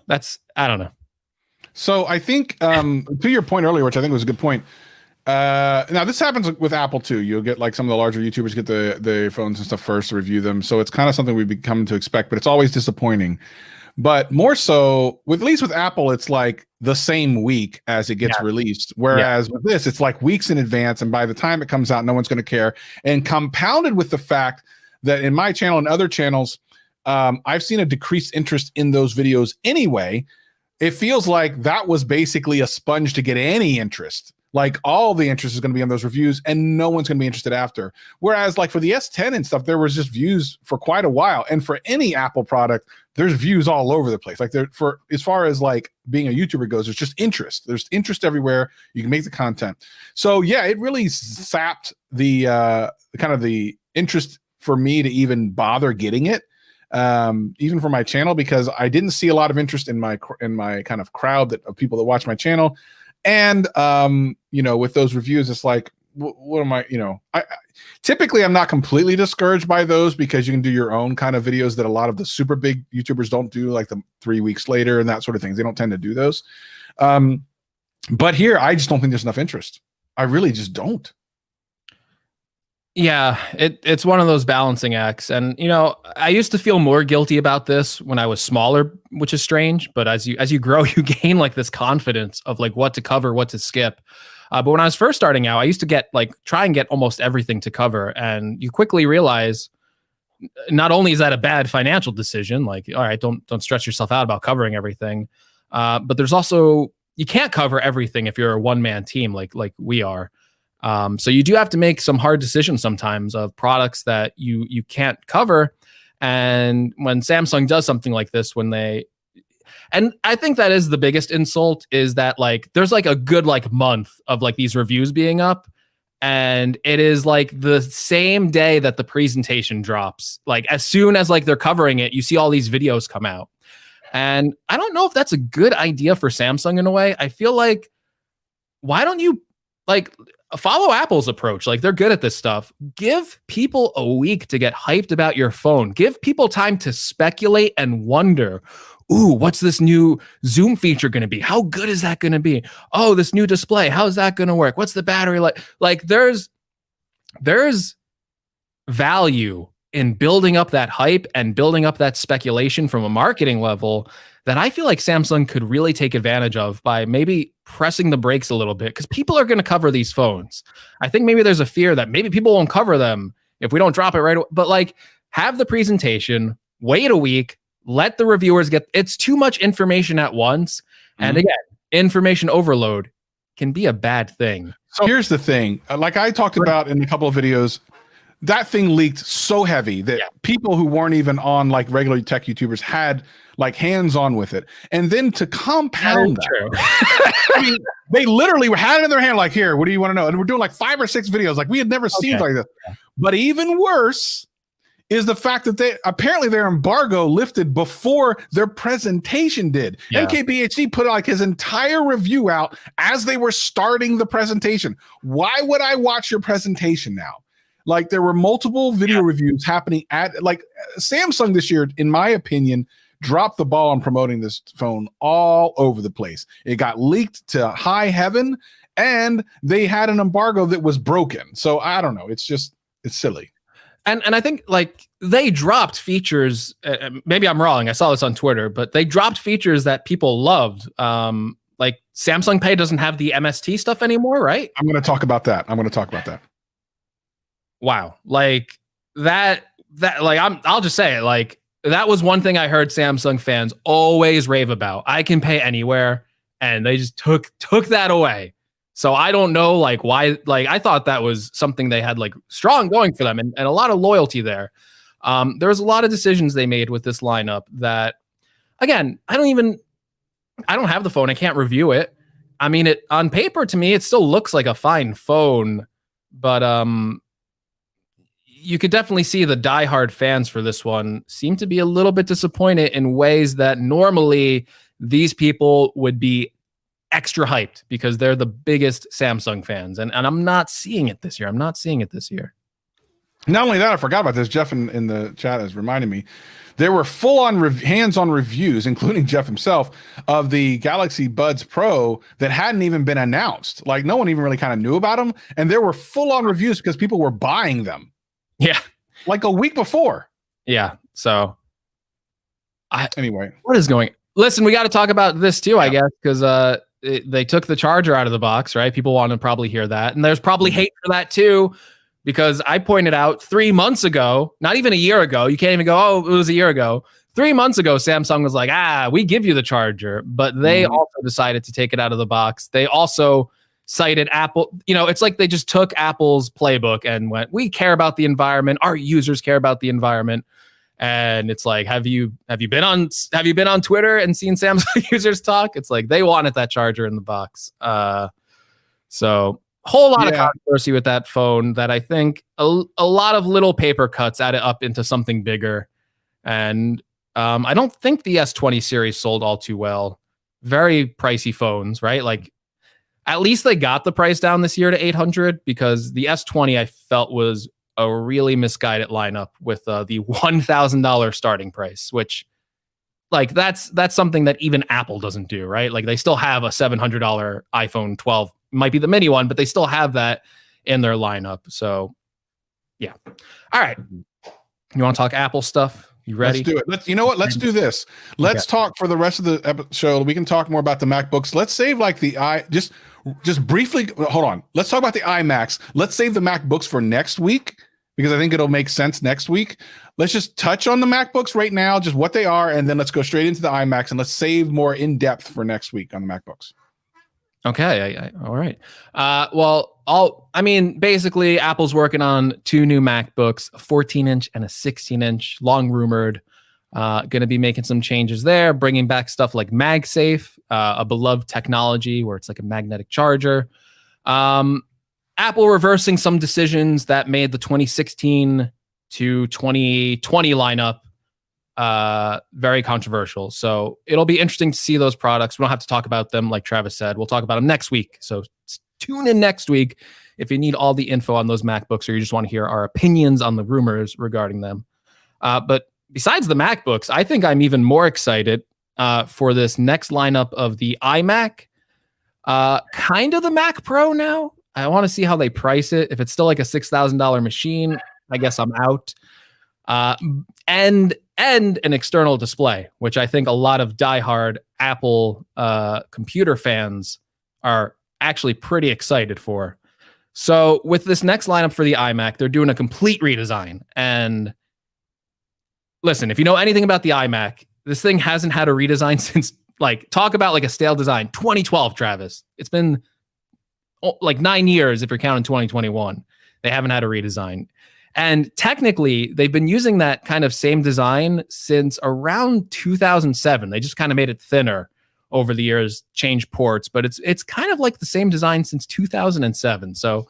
I don't know. So I think to your point earlier, which I think was a good point. Now this happens with Apple too. You'll get like some of the larger YouTubers get the phones and stuff first to review them. So it's kind of something we've become to expect, but it's always disappointing. But more so, at least with Apple, it's like the same week as it gets released. Whereas with this, it's like weeks in advance, and by the time it comes out, no one's going to care. And compounded with the fact that in my channel and other channels, I've seen a decreased interest in those videos anyway. It feels like that was basically a sponge to get any interest. Like all the interest is going to be on those reviews and no one's going to be interested after. Whereas like for the S10 and stuff, there was just views for quite a while. And for any Apple product, there's views all over the place. Like for as far as like being a YouTuber goes, there's just interest. There's interest everywhere. You can make the content. So yeah, it really sapped the kind of the interest for me to even bother getting it. Even for my channel, because I didn't see a lot of interest in my kind of crowd of people that watch my channel. And, with those reviews, it's like, what am I, I typically I'm not completely discouraged by those, because you can do your own kind of videos that a lot of the super big YouTubers don't do, like the 3 weeks later and that sort of things. They don't tend to do those. But here, I just don't think there's enough interest. I really just don't. Yeah, it's one of those balancing acts. And, I used to feel more guilty about this when I was smaller, which is strange. But as you grow, you gain like this confidence of like what to cover, what to skip. But when I was first starting out, I used to try and get almost everything to cover. And you quickly realize not only is that a bad financial decision, like, all right, don't stress yourself out about covering everything. But there's also, you can't cover everything if you're a one-man team like we are. So you do have to make some hard decisions sometimes of products that you can't cover. And when Samsung does something like this, and I think that is the biggest insult, is that like there's like a good like month of like these reviews being up, and it is like the same day that the presentation drops. Like as soon as like they're covering it, you see all these videos come out. And I don't know if that's a good idea for Samsung in a way. I feel like, why don't you like follow Apple's approach? Like they're good at this stuff. Give people a week to get hyped about your phone. Give people time to speculate and wonder, ooh, what's this new zoom feature going to be? How good is that going to be? Oh, this new display, how's that going to work? What's the battery like? Like there's value in building up that hype and building up that speculation from a marketing level that I feel like Samsung could really take advantage of by maybe pressing the brakes a little bit, because people are going to cover these phones. I think maybe there's a fear that maybe people won't cover them if we don't drop it right away. But like, have the presentation, wait a week, let the reviewers it's too much information at once. And again, information overload can be a bad thing. So here's the thing, like I talked about in a couple of videos, that thing leaked so heavy that people who weren't even on like regular tech YouTubers had like hands-on with it. And then to compound that, I mean, they literally had it in their hand, like, here, what do you want to know? And we're doing like 5 or 6 videos. Like we had never seen like this. But even worse is the fact that their embargo lifted before their presentation did. MKBHD put like his entire review out as they were starting the presentation. Why would I watch your presentation now? Like there were multiple video reviews happening at like Samsung this year, in my opinion, dropped the ball on promoting this phone all over the place. It got leaked to high heaven, and they had an embargo that was broken. So I don't know. It's silly. And I think like they dropped features. Maybe I'm wrong. I saw this on Twitter, but they dropped features that people loved. Like Samsung Pay doesn't have the MST stuff anymore, right? I'm going to talk about that. Wow. Like that like I'll just say it, like that was one thing I heard Samsung fans always rave about. I can pay anywhere, and they just took that away. So I don't know like why. Like I thought that was something they had like strong going for them, and a lot of loyalty there. There was a lot of decisions they made with this lineup that, again, I don't have the phone. I can't review it. I mean, it on paper to me, it still looks like a fine phone, but you could definitely see the diehard fans for this one seem to be a little bit disappointed in ways that normally these people would be extra hyped because they're the biggest Samsung fans. And I'm not seeing it this year. Not only that, I forgot about this. Jeff in the chat has reminded me. There were full-on hands-on reviews, including Jeff himself, of the Galaxy Buds Pro that hadn't even been announced. Like no one even really kind of knew about them. And there were full-on reviews because people were buying them. Yeah. Like a week before. Yeah. So anyway, what is going? Listen, we got to talk about this too, I guess, because they took the charger out of the box, right? People want to probably hear that. And there's probably hate for that too, because I pointed out 3 months ago, not even a year ago, you can't even go, oh, it was a year ago. 3 months ago, Samsung was like, we give you the charger, but they also decided to take it out of the box. They also cited Apple. You know, it's like they just took Apple's playbook and went, we care about the environment. Our users care about the environment. And it's like, have you been on Twitter and seen Samsung users talk? It's like they wanted that charger in the box. So whole lot of controversy with that phone that I think a lot of little paper cuts added up into something bigger. And I don't think the S20 series sold all too well. Very pricey phones, right? Like at least they got the price down this year to 800, because the S20 I felt was a really misguided lineup with the $1,000 starting price, which like that's something that even Apple doesn't do, right? Like they still have a $700 iPhone 12, might be the mini one, but they still have that in their lineup. So yeah. All right. You want to talk Apple stuff? You ready? Let's do it. You know what? Let's do this. Let's talk for the rest of the show. We can talk more about the MacBooks. Let's save like just briefly. Hold on. Let's talk about the iMacs. Let's save the MacBooks for next week, because I think it'll make sense next week. Let's just touch on the MacBooks right now, just what they are, and then let's go straight into the iMacs, and let's save more in depth for next week on the MacBooks. Okay. All right. Basically, Apple's working on 2 new MacBooks, a 14-inch and a 16-inch, long rumored. Going to be making some changes there, bringing back stuff like MagSafe, a beloved technology where it's like a magnetic charger. Apple reversing some decisions that made the 2016 to 2020 lineup very controversial. So it'll be interesting to see those products. We don't have to talk about them like Travis said. We'll talk about them next week. So tune in next week if you need all the info on those MacBooks, or you just want to hear our opinions on the rumors regarding them. But besides the MacBooks, I think I'm even more excited for this next lineup of the iMac, kind of the Mac Pro now. I want to see how they price it. If it's still like a $6,000 machine, I guess I'm out. And an external display, which I think a lot of diehard Apple computer fans are actually pretty excited for. So with this next lineup for the iMac, they're doing a complete redesign. And listen, if you know anything about the iMac, this thing hasn't had a redesign since, like, talk about like a stale design, 2012, Travis. It's been like 9 years if you're counting 2021. They haven't had a redesign. And technically, they've been using that kind of same design since around 2007. They just kind of made it thinner over the years, changed ports, but it's kind of like the same design since 2007. So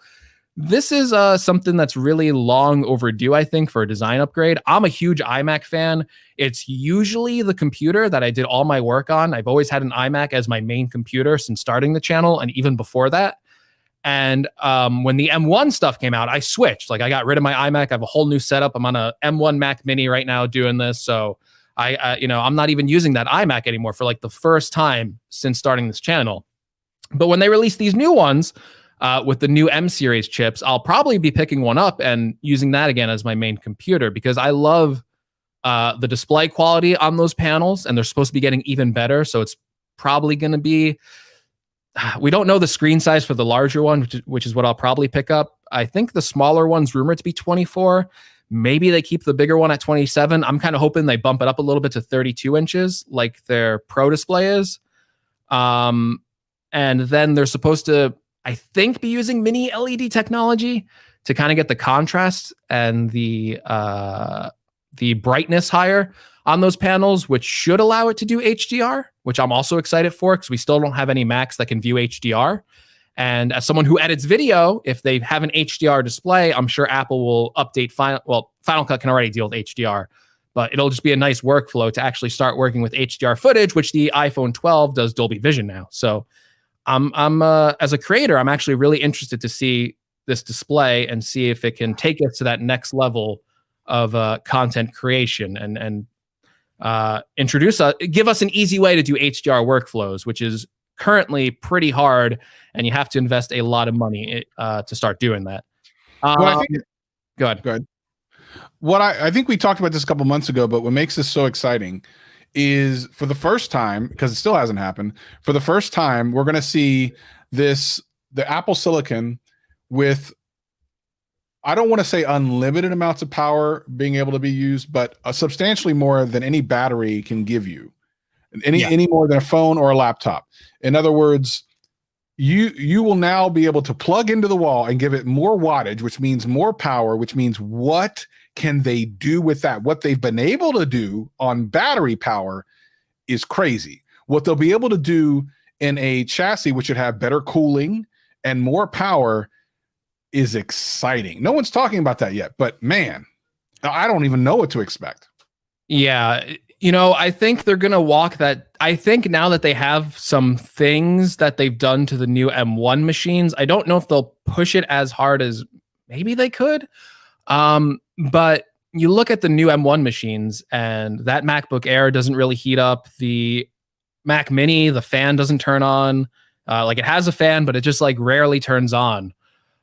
this is something that's really long overdue, I think, for a design upgrade. I'm a huge iMac fan. It's usually the computer that I did all my work on. I've always had an iMac as my main computer since starting the channel, and even before that. And when the M1 stuff came out, I switched. Like, I got rid of my iMac. I have a whole new setup. I'm on a M1 Mac Mini right now doing this. So I'm not even using that iMac anymore for like the first time since starting this channel. But when they release these new ones with the new M series chips, I'll probably be picking one up and using that again as my main computer, because I love the display quality on those panels, and they're supposed to be getting even better. So it's probably going to be, we don't know the screen size for the larger one, which is what I'll probably pick up. I think the smaller one's rumored to be 24. Maybe they keep the bigger one at 27. I'm kind of hoping they bump it up a little bit to 32 inches like their Pro display is. And then they're supposed to, I think, be using mini LED technology to kind of get the contrast and the brightness higher on those panels, which should allow it to do HDR, which I'm also excited for because we still don't have any Macs that can view HDR. And as someone who edits video, if they have an HDR display, I'm sure Apple will update Final Cut can already deal with HDR, but it'll just be a nice workflow to actually start working with HDR footage, which the iPhone 12 does Dolby Vision now. So I'm as a creator, I'm actually really interested to see this display and see if it can take us to that next level of content creation and give us an easy way to do HDR workflows, which is currently pretty hard, and you have to invest a lot of money to start doing that. Well, go ahead. What I think we talked about this a couple months ago, but what makes this so exciting is, for the first time, because it still hasn't happened, for the first time, we're going to see the Apple Silicon with, I don't want to say unlimited amounts of power being able to be used, but substantially more than any battery can give you, any more than a phone or a laptop. In other words, you will now be able to plug into the wall and give it more wattage, which means more power, which means what can they do with that? What they've been able to do on battery power is crazy. What they'll be able to do in a chassis, which should have better cooling and more power, is exciting. No one's talking about that yet, but man, I don't even know what to expect. Yeah. I think they're going to walk that. I think now that they have some things that they've done to the new M1 machines, I don't know if they'll push it as hard as maybe they could. But you look at the new M1 machines, and that MacBook Air doesn't really heat up. The Mac Mini, the fan doesn't turn on. Like, it has a fan, but it just like rarely turns on.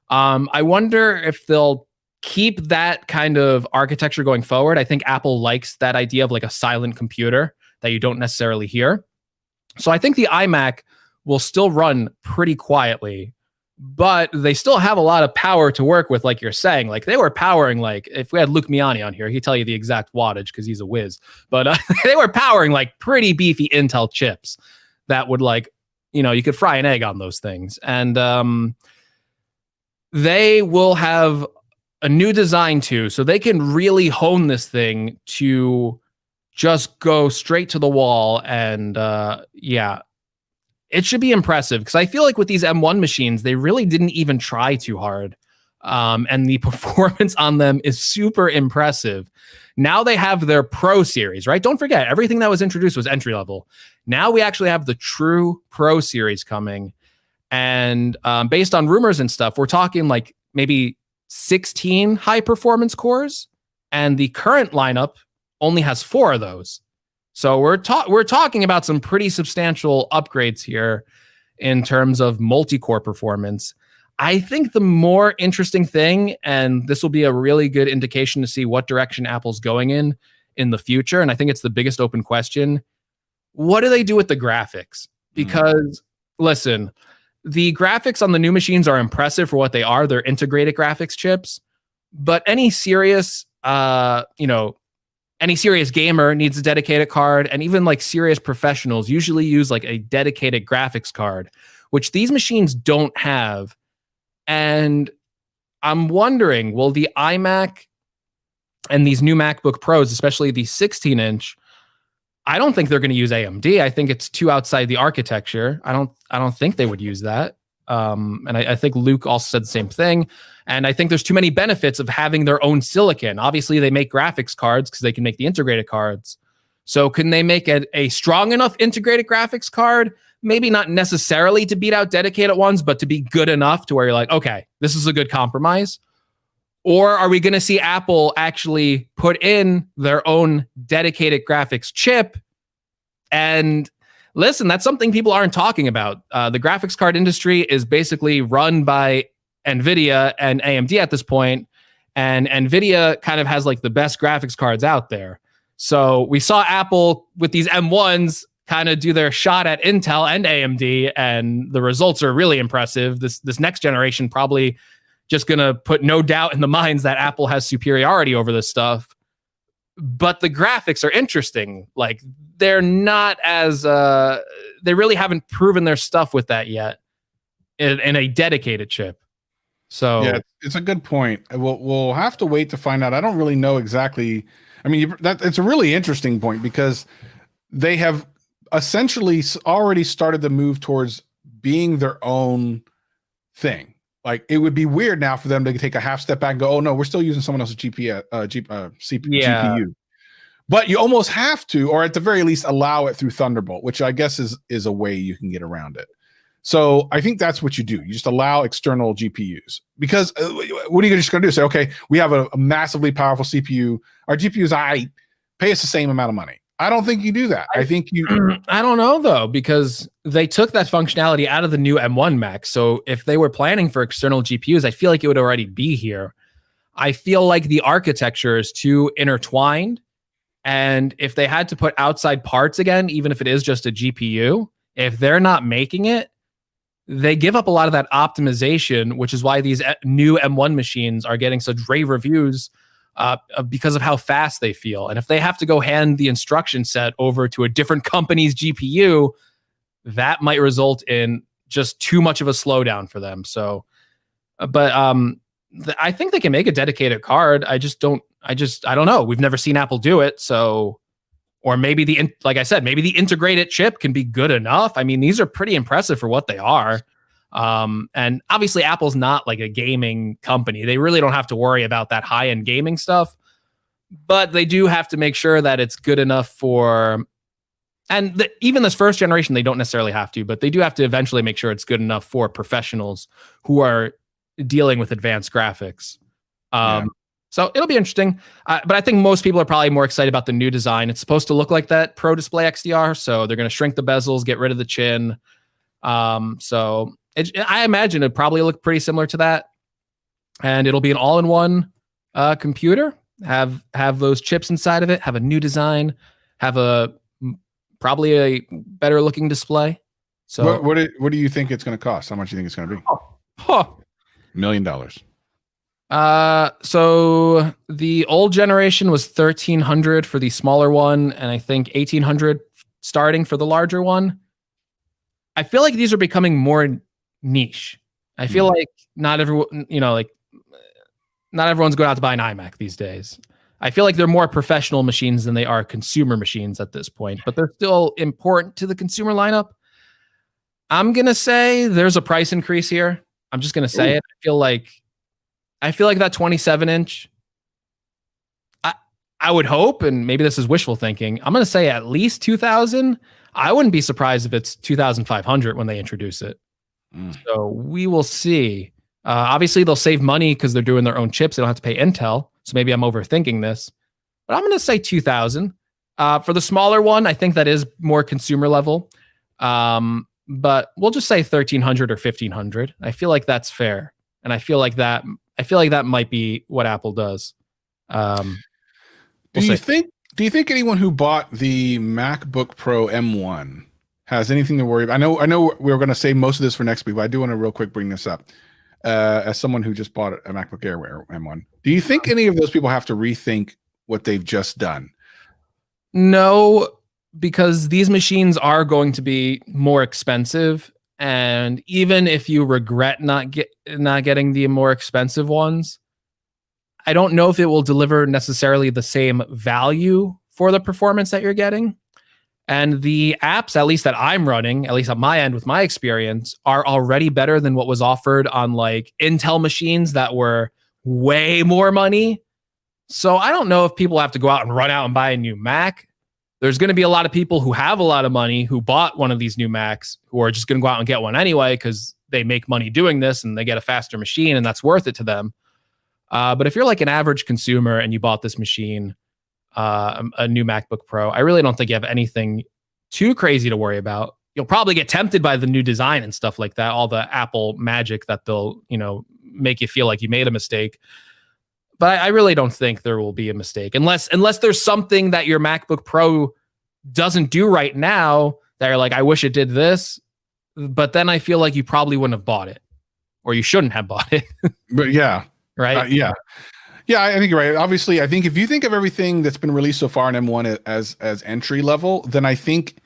I wonder if they'll keep that kind of architecture going forward. I think Apple likes that idea of like a silent computer that you don't necessarily hear. So I think the iMac will still run pretty quietly, but they still have a lot of power to work with, like you're saying. Like, they were powering, like, if we had Luke Miani on here, he'd tell you the exact wattage because he's a whiz. But they were powering like pretty beefy Intel chips that would, like, you could fry an egg on those things. And they will have a new design too, so they can really hone this thing to just go straight to the wall. And it should be impressive, because I feel like with these M1 machines, they really didn't even try too hard. And the performance on them is super impressive. Now they have their Pro series, right? Don't forget, everything that was introduced was entry level. Now we actually have the true Pro series coming. And based on rumors and stuff, we're talking like maybe 16 high performance cores, and the current lineup only has 4 of those. So we're talking about some pretty substantial upgrades here in terms of multi-core performance. I think the more interesting thing, and this will be a really good indication to see what direction Apple's going in the future, and I think it's the biggest open question, what do they do with the graphics? Because, listen, the graphics on the new machines are impressive for what they are. They're integrated graphics chips, but any serious gamer needs a dedicated card, and even like serious professionals usually use like a dedicated graphics card, which these machines don't have. And I'm wondering, will the iMac and these new MacBook Pros, especially the 16-inch, I don't think they're going to use AMD. I think it's too outside the architecture. I don't think they would use that. And I think Luke also said the same thing. And I think there's too many benefits of having their own silicon. Obviously, they make graphics cards because they can make the integrated cards. So can they make a strong enough integrated graphics card? Maybe not necessarily to beat out dedicated ones, but to be good enough to where you're like, okay, this is a good compromise. Or are we going to see Apple actually put in their own dedicated graphics chip? And listen, that's something people aren't talking about. The graphics card industry is basically run by NVIDIA and AMD at this point, and NVIDIA kind of has like the best graphics cards out there. So we saw Apple with these M1s kind of do their shot at Intel and AMD, and the results are really impressive. This next generation probably just going to put no doubt in the minds that Apple has superiority over this stuff. But the graphics are interesting. Like, they're not as they really haven't proven their stuff with that yet in a dedicated chip. So yeah, it's a good point. We'll have to wait to find out. I don't really know exactly. I mean, it's a really interesting point because they have essentially already started the move towards being their own thing. Like, it would be weird now for them to take a half step back and go, "Oh no, we're still using someone else's GPU." But you almost have to, or at the very least, allow it through Thunderbolt, which I guess is a way you can get around it. So I think that's what you do. You just allow external GPUs, because what are you just going to do? Say, okay, we have a massively powerful CPU. Our GPUs, pay us the same amount of money. I don't think you do that. I think you. I don't know though, because they took that functionality out of the new M1 Max. So if they were planning for external GPUs, I feel like it would already be here. I feel like the architecture is too intertwined. And if they had to put outside parts again, even if it is just a GPU, if they're not making it, they give up a lot of that optimization, which is why these new M1 machines are getting such rave reviews because of how fast they feel. And if they have to go hand the instruction set over to a different company's GPU, that might result in just too much of a slowdown for them. So, but I think they can make a dedicated card. I don't know. We've never seen Apple do it. So, or maybe like I said, maybe the integrated chip can be good enough. I mean, these are pretty impressive for what they are. And obviously Apple's not like a gaming company. They really don't have to worry about that high-end gaming stuff, but they do have to make sure that it's good enough for, and even this first generation, they don't necessarily have to, but they do have to eventually make sure it's good enough for professionals who are dealing with advanced graphics. So it'll be interesting. But I think most people are probably more excited about the new design. It's supposed to look like that Pro Display XDR. So they're going to shrink the bezels, get rid of the chin. So I imagine it'd probably look pretty similar to that. And it'll be an all-in-one computer. Have those chips inside of it. Have a new design. Have probably a better looking display. So what do you think it's going to cost? How much do you think it's going to be? $1 million. So the old generation was $1,300 for the smaller one, and I think $1,800 starting for the larger one. I feel like these are becoming more niche. I feel like not everyone, not everyone's going out to buy an iMac these days. I feel like they're more professional machines than they are consumer machines at this point, but they're still important to the consumer lineup. I'm gonna say there's a price increase here. I'm just gonna say it. I feel like that 27-inch, I would hope, and maybe this is wishful thinking, I'm going to say at least 2,000. I wouldn't be surprised if it's 2,500 when they introduce it. So we will see. Obviously, they'll save money because they're doing their own chips. They don't have to pay Intel. So maybe I'm overthinking this. But I'm going to say 2,000. For the smaller one, I think that is more consumer level. But we'll just say 1,300 or 1,500. I feel like that's fair. And I feel like that might be what Apple does. Do you think anyone who bought the MacBook Pro M1 has anything to worry about? I know we were going to save most of this for next week, but I do want to real quick bring this up. As someone who just bought a MacBook Air M1, do you think any of those people have to rethink what they've just done? No, because these machines are going to be more expensive. And even if you regret not getting the more expensive ones, I don't know if it will deliver necessarily the same value for the performance that you're getting. And the apps, at least that I'm running, at least on my end with my experience, are already better than what was offered on like Intel machines that were way more money. So I don't know if people have to go out and run out and buy a new Mac. There's going to be a lot of people who have a lot of money who bought one of these new Macs who are just going to go out and get one anyway because they make money doing this and they get a faster machine and that's worth it to them. But if you're like an average consumer and you bought this machine, a new MacBook Pro, I really don't think you have anything too crazy to worry about. You'll probably get tempted by the new design and stuff like that, all the Apple magic that they'll, make you feel like you made a mistake. But I really don't think there will be a mistake unless there's something that your MacBook Pro doesn't do right now that you're like, I wish it did this. But then I feel like you probably wouldn't have bought it, or you shouldn't have bought it. But yeah. Right. Yeah, I think you're right. Obviously, I think if you think of everything that's been released so far in M1 as entry level, then I think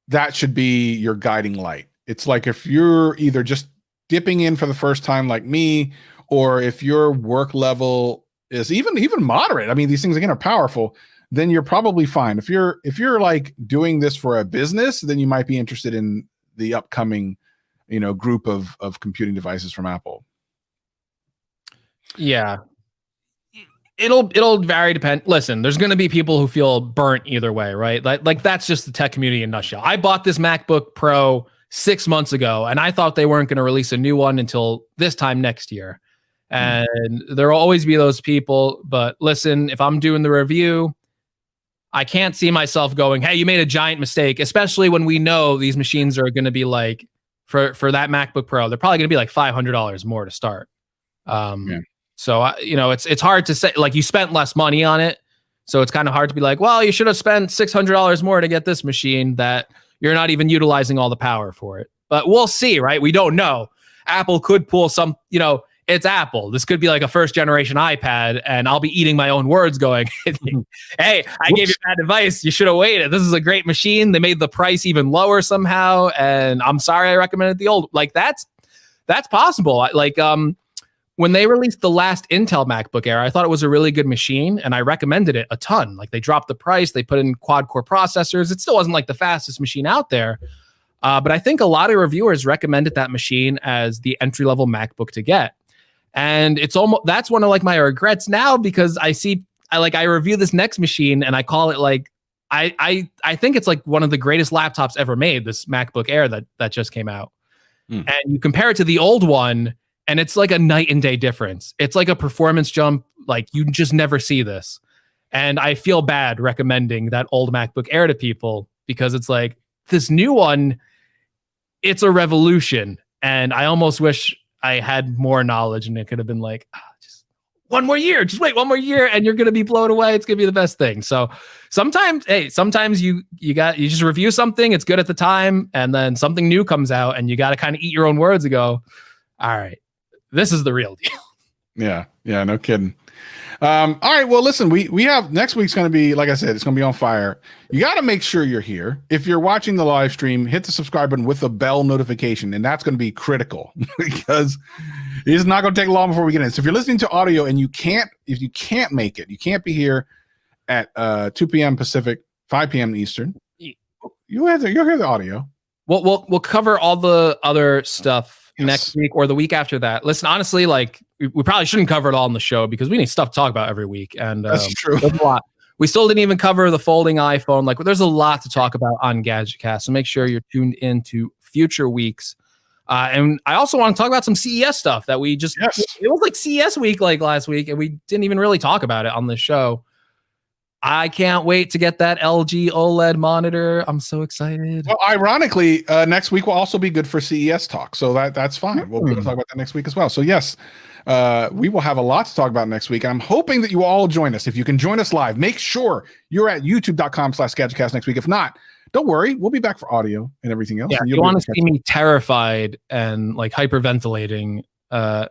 that should be your guiding light. It's like if you're either just dipping in for the first time like me, or if your work level is even moderate. I mean, these things again are powerful, then you're probably fine. If you're like doing this for a business, then you might be interested in the upcoming, group of computing devices from Apple. Yeah. It'll vary. Listen, there's going to be people who feel burnt either way, right? Like that's just the tech community in a nutshell. I bought this MacBook Pro 6 months ago, and I thought they weren't going to release a new one until this time next year. And there will always be those people. But listen, if I'm doing the review, I can't see myself going, "Hey, you made a giant mistake," especially when we know these machines are going to be like for that MacBook Pro, they're probably going to be like $500 more to start. So, it's hard to say, like, you spent less money on it. So it's kind of hard to be like, well, you should have spent $600 more to get this machine that you're not even utilizing all the power for it. But we'll see, right? We don't know. Apple could pull some, it's Apple. This could be like a first generation iPad, and I'll be eating my own words going, hey, I gave you bad advice. You should have waited. This is a great machine. They made the price even lower somehow. And I'm sorry I recommended the old. Like, that's possible. When they released the last Intel MacBook Air, I thought it was a really good machine, and I recommended it a ton. Like, they dropped the price, they put in quad-core processors. It still wasn't like the fastest machine out there, but I think a lot of reviewers recommended that machine as the entry-level MacBook to get. And that's one of like my regrets now, because I review this next machine and I call it like I think it's like one of the greatest laptops ever made. This MacBook Air that just came out, and you compare it to the old one. And it's like a night and day difference. It's like a performance jump. Like, you just never see this. And I feel bad recommending that old MacBook Air to people, because it's like, this new one, it's a revolution. And I almost wish I had more knowledge, and it could have been like, just one more year, just wait one more year and you're going to be blown away. It's going to be the best thing. So sometimes you just review something. It's good at the time. And then something new comes out and you got to kind of eat your own words and go, all right, this is the real deal. Yeah, no kidding. All right, well, listen, we have next week's going to be, like I said, it's going to be on fire. You got to make sure you're here. If you're watching the live stream, hit the subscribe button with the bell notification, and that's going to be critical because it's not going to take long before we get in. So if you're listening to audio and if you can't make it, you can't be here at 2 p.m. Pacific, 5 p.m. Eastern, you'll hear the audio. We'll cover all the other stuff next week or the week after that. Listen, honestly, like we probably shouldn't cover it all on the show because we need stuff to talk about every week. And that's true. There's a lot. We still didn't even cover the folding iPhone. Like, there's a lot to talk about on GadgetCast. So make sure you're tuned into future weeks. And I also want to talk about some CES stuff that we just, it was like CES week, like last week, and we didn't even really talk about it on the show. I can't wait to get that LG OLED monitor. I'm so excited. Well, ironically, next week will also be good for CES talk. So that's fine. We'll talk about that next week as well. So yes, we will have a lot to talk about next week. And I'm hoping that you all join us. If you can join us live, make sure you're at youtube.com/GadgetCast next week. If not, don't worry. We'll be back for audio and everything else. Yeah, and you want to see me terrified and like hyperventilating,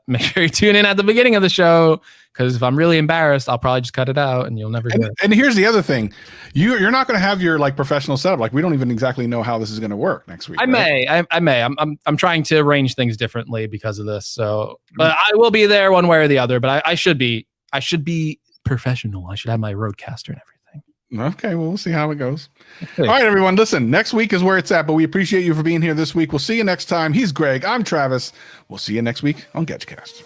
make sure you tune in at the beginning of the show, because if I'm really embarrassed, I'll probably just cut it out and you'll never hear it. And here's the other thing. You're not going to have your like professional setup. Like, we don't even exactly know how this is going to work next week. I may. I'm trying to arrange things differently because of this. So, but I will be there one way or the other, but I should be professional. I should have my Rodecaster and everything. Okay, well, we'll see how it goes. All right, everyone, listen, next week is where it's at, but we appreciate you for being here this week. We'll see you next time. He's Greg. I'm Travis. We'll see you next week on GadgetCast.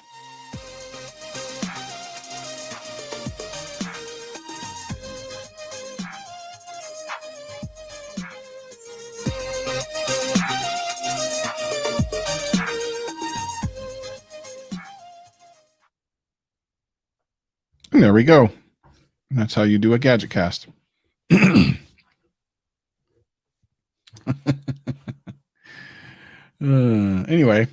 And there we go. That's how you do a gadget cast. Anyway.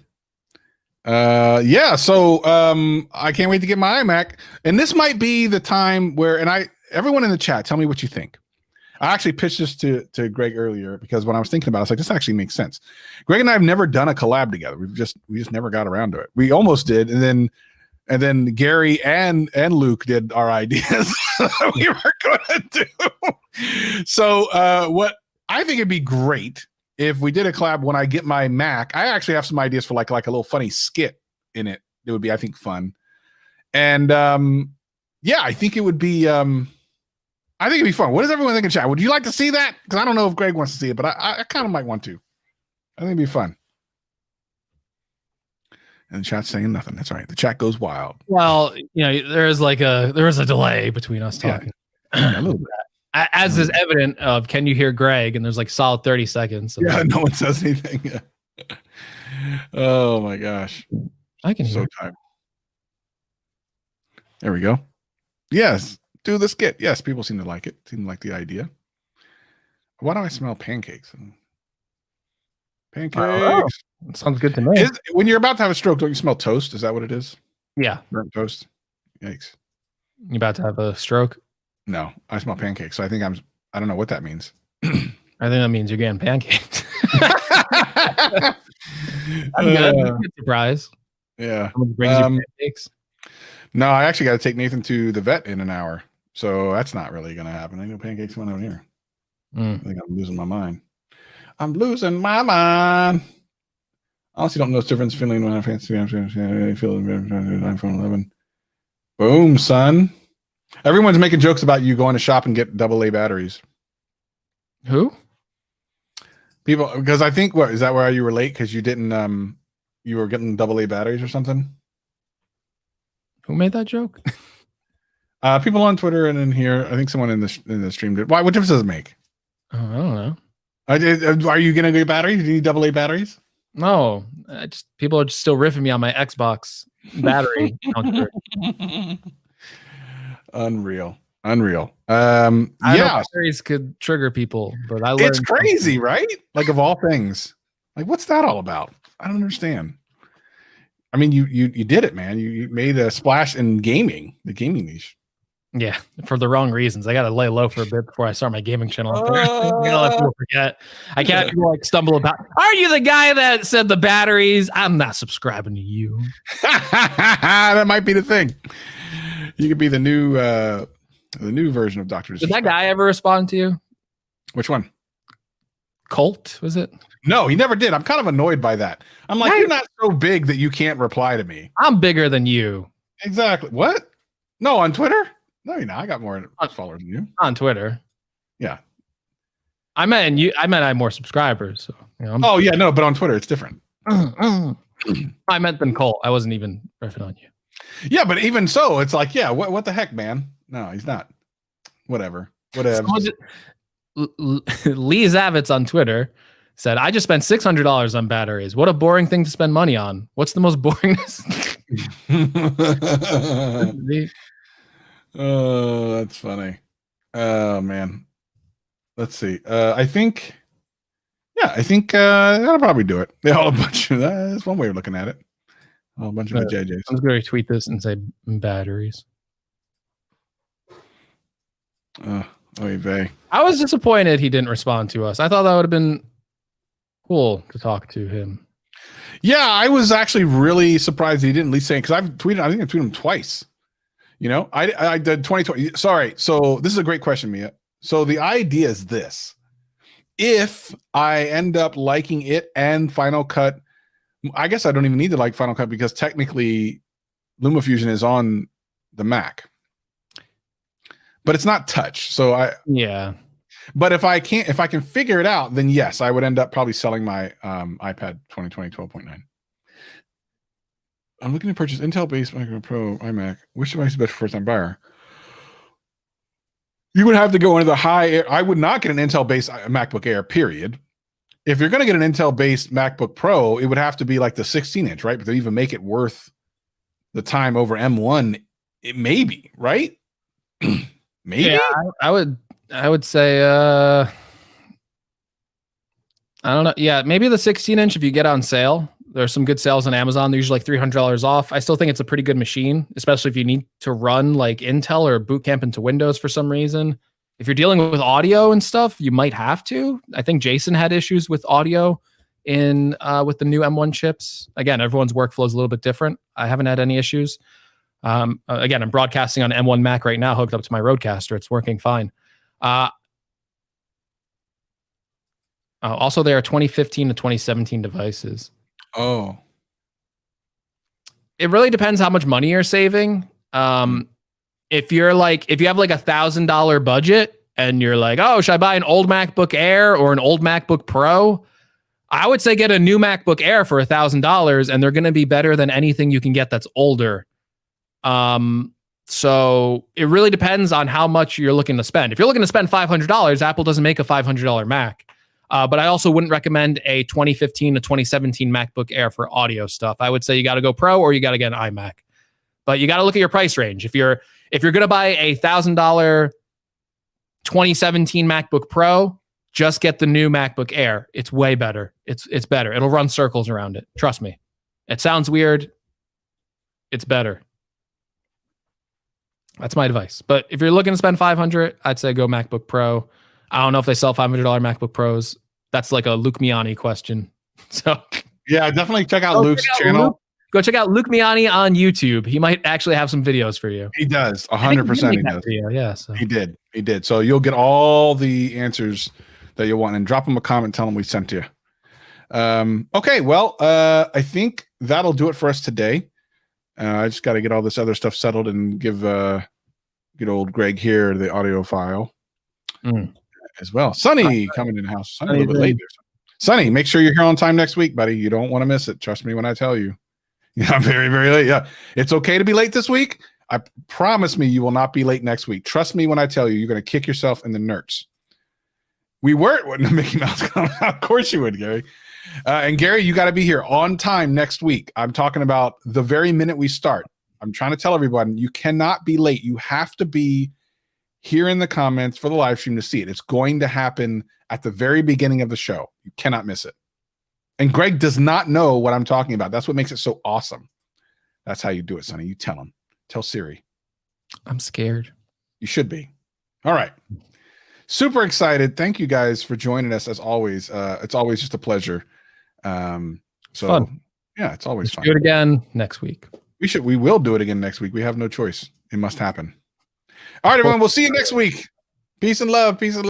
So I can't wait to get my iMac. And this might be the time where, everyone in the chat, tell me what you think. I actually pitched this to Greg earlier because when I was thinking about it, I was like, this actually makes sense. Greg and I have never done a collab together. We just never got around to it. We almost did, and then Gary and Luke did our ideas we were going to do. So what I think it'd be great if we did a collab when I get my Mac. I actually have some ideas for like a little funny skit in it. It would be, I think, fun. And I think it would be I think it'd be fun. What does everyone think in chat? Would you like to see that? Because I don't know if Greg wants to see it, but I kind of might want to. I think it'd be fun. And the chat's saying nothing. That's all right. The chat goes wild. Well, there is a delay between us talking. Yeah, a little bit. As is evident of, can you hear Greg? And there's like solid 30 seconds. So no one says anything. Oh my gosh. I can hear. So tired. There we go. Yes. Do the skit. Yes, people seem to like it. Seem to like the idea. Why do I smell pancakes? Pancakes. Sounds good to me. When you're about to have a stroke, don't you smell toast? Is that what it is? Yeah. Burnt toast. Yikes. You about to have a stroke? No, I smell pancakes. So I think I don't know what that means. I think that means you're getting pancakes. I'm good. Surprise. Yeah. Brings you pancakes. No, I actually got to take Nathan to the vet in an hour. So that's not really going to happen. I know pancakes went out here. I think I'm losing my mind. I'm losing my mind. Honestly, don't know the difference feeling when I fancy feeling iPhone 11. Boom, son. Everyone's making jokes about you going to shop and get AA batteries. Who? People, because I think is that why you were late? Because you didn't you were getting AA batteries or something? Who made that joke? People on Twitter and in here. I think someone in the stream did. Why? What difference does it make? Oh, I don't know. Are you gonna get batteries? Do you need AA batteries? No, people are just still riffing me on my Xbox battery. Unreal. Batteries could trigger people, but it's crazy, right? Like, of all things, like, what's that all about? I don't understand. I mean, you did it, man. You made a splash in gaming, the gaming niche. Yeah, for the wrong reasons. I got to lay low for a bit before I start my gaming channel. Let people forget. I can't have people stumble about. Are you the guy that said the batteries? I'm not subscribing to you. That might be the thing. You could be the new version of Dr. Did that guy ever respond to you? Which one? Colt, was it? No, he never did. I'm kind of annoyed by that. I'm like, you're not so big that you can't reply to me. I'm bigger than you. Exactly. What? No, on Twitter? No, you're not. I got more followers than you. On Twitter. Yeah. I meant I have more subscribers. So, but on Twitter it's different. I meant than Colt. I wasn't even riffing on you. Yeah, but even so, it's like, what the heck, man? No, he's not. Whatever. Lee Zavitz on Twitter said, I just spent $600 on batteries. What a boring thing to spend money on. What's the most boringness? Oh, that's funny. Oh, man. Let's see. I think that'll probably do it. They all a bunch of that's one way of looking at it. A bunch of JJs. I'm just going to tweet this and say batteries. I was disappointed he didn't respond to us. I thought that would have been cool to talk to him. Yeah, I was actually really surprised he didn't at least say, because I think I tweeted him twice. I did 2020. Sorry. So this is a great question, Mia. So the idea is this. If I end up liking it and Final Cut, I guess I don't even need to like Final Cut because technically LumaFusion is on the Mac. But it's not touch. So but if I can figure it out, then yes, I would end up probably selling my iPad 2020 12.9. I'm looking to purchase Intel-based Micro Pro iMac. Which device is best for first-time buyer? You would have to go into the high. I would not get an Intel-based MacBook Air, period. If you're going to get an Intel-based MacBook Pro, it would have to be like the 16-inch, right? But to even make it worth the time over M1 It may be, right? Maybe. Yeah, I would say I don't know. Yeah, maybe the 16-inch if you get on sale. There's some good sales on Amazon. They're usually like $300 off. I still think it's a pretty good machine, especially if you need to run like Intel or boot camp into Windows for some reason. If you're dealing with audio and stuff, you might have to. I think Jason had issues with audio in with the new M1 chips. Again, everyone's workflow is a little bit different. I haven't had any issues. Again, I'm broadcasting on M1 Mac right now, hooked up to my Rodecaster. It's working fine. Also, there are 2015 to 2017 devices. Oh, it really depends how much money you're saving. If you have like $1,000 budget and you're like, oh, should I buy an old MacBook Air or an old MacBook Pro? I would say get a new MacBook Air for $1,000, and they're going to be better than anything you can get that's older. So it really depends on how much you're looking to spend. If you're looking to spend $500, Apple doesn't make a $500 Mac. But I also wouldn't recommend a 2015 to 2017 MacBook Air for audio stuff. I would say you got to go Pro or you got to get an iMac. But you got to look at your price range. If you're going to buy a $1,000 2017 MacBook Pro, just get the new MacBook Air. It's way better. It's better. It'll run circles around it. Trust me. It sounds weird. It's better. That's my advice. But if you're looking to spend $500, I'd say go MacBook Pro. I don't know if they sell $500 MacBook Pros. That's like a Luke Miani question. So yeah, definitely check out Luke's channel. Go check out Luke Miani on YouTube. He might actually have some videos for you. He does. 100% he does. Video, yeah. So. He did. So you'll get all the answers that you want, and drop him a comment. Tell him we sent you. Okay. Well, I think that'll do it for us today. I just got to get all this other stuff settled and give good old Greg here the audio file as well. Sonny coming in the house. Sonny a little bit late there. Sonny, make sure you're here on time next week, buddy. You don't want to miss it. Trust me when I tell you. Yeah, I'm very, very late. Yeah, it's okay to be late this week. I promise me you will not be late next week. Trust me when I tell you, you're going to kick yourself in the nerds. We weren't when the Mickey Mouse come out. Of course you would, Gary. And Gary, you got to be here on time next week. I'm talking about the very minute we start. I'm trying to tell everyone you cannot be late. You have to be here in the comments for the live stream to see it. It's going to happen at the very beginning of the show. You cannot miss it. And Greg does not know what I'm talking about. That's what makes it so awesome. That's how you do it, Sonny. You tell him. Tell Siri. I'm scared. You should be. All right. Super excited. Thank you guys for joining us as always. It's always just a pleasure. So fun. Yeah, it's always fun. Do it again next week. We will do it again next week. We have no choice. It must happen. All right, everyone. We'll see you next week. Peace and love. Peace and love.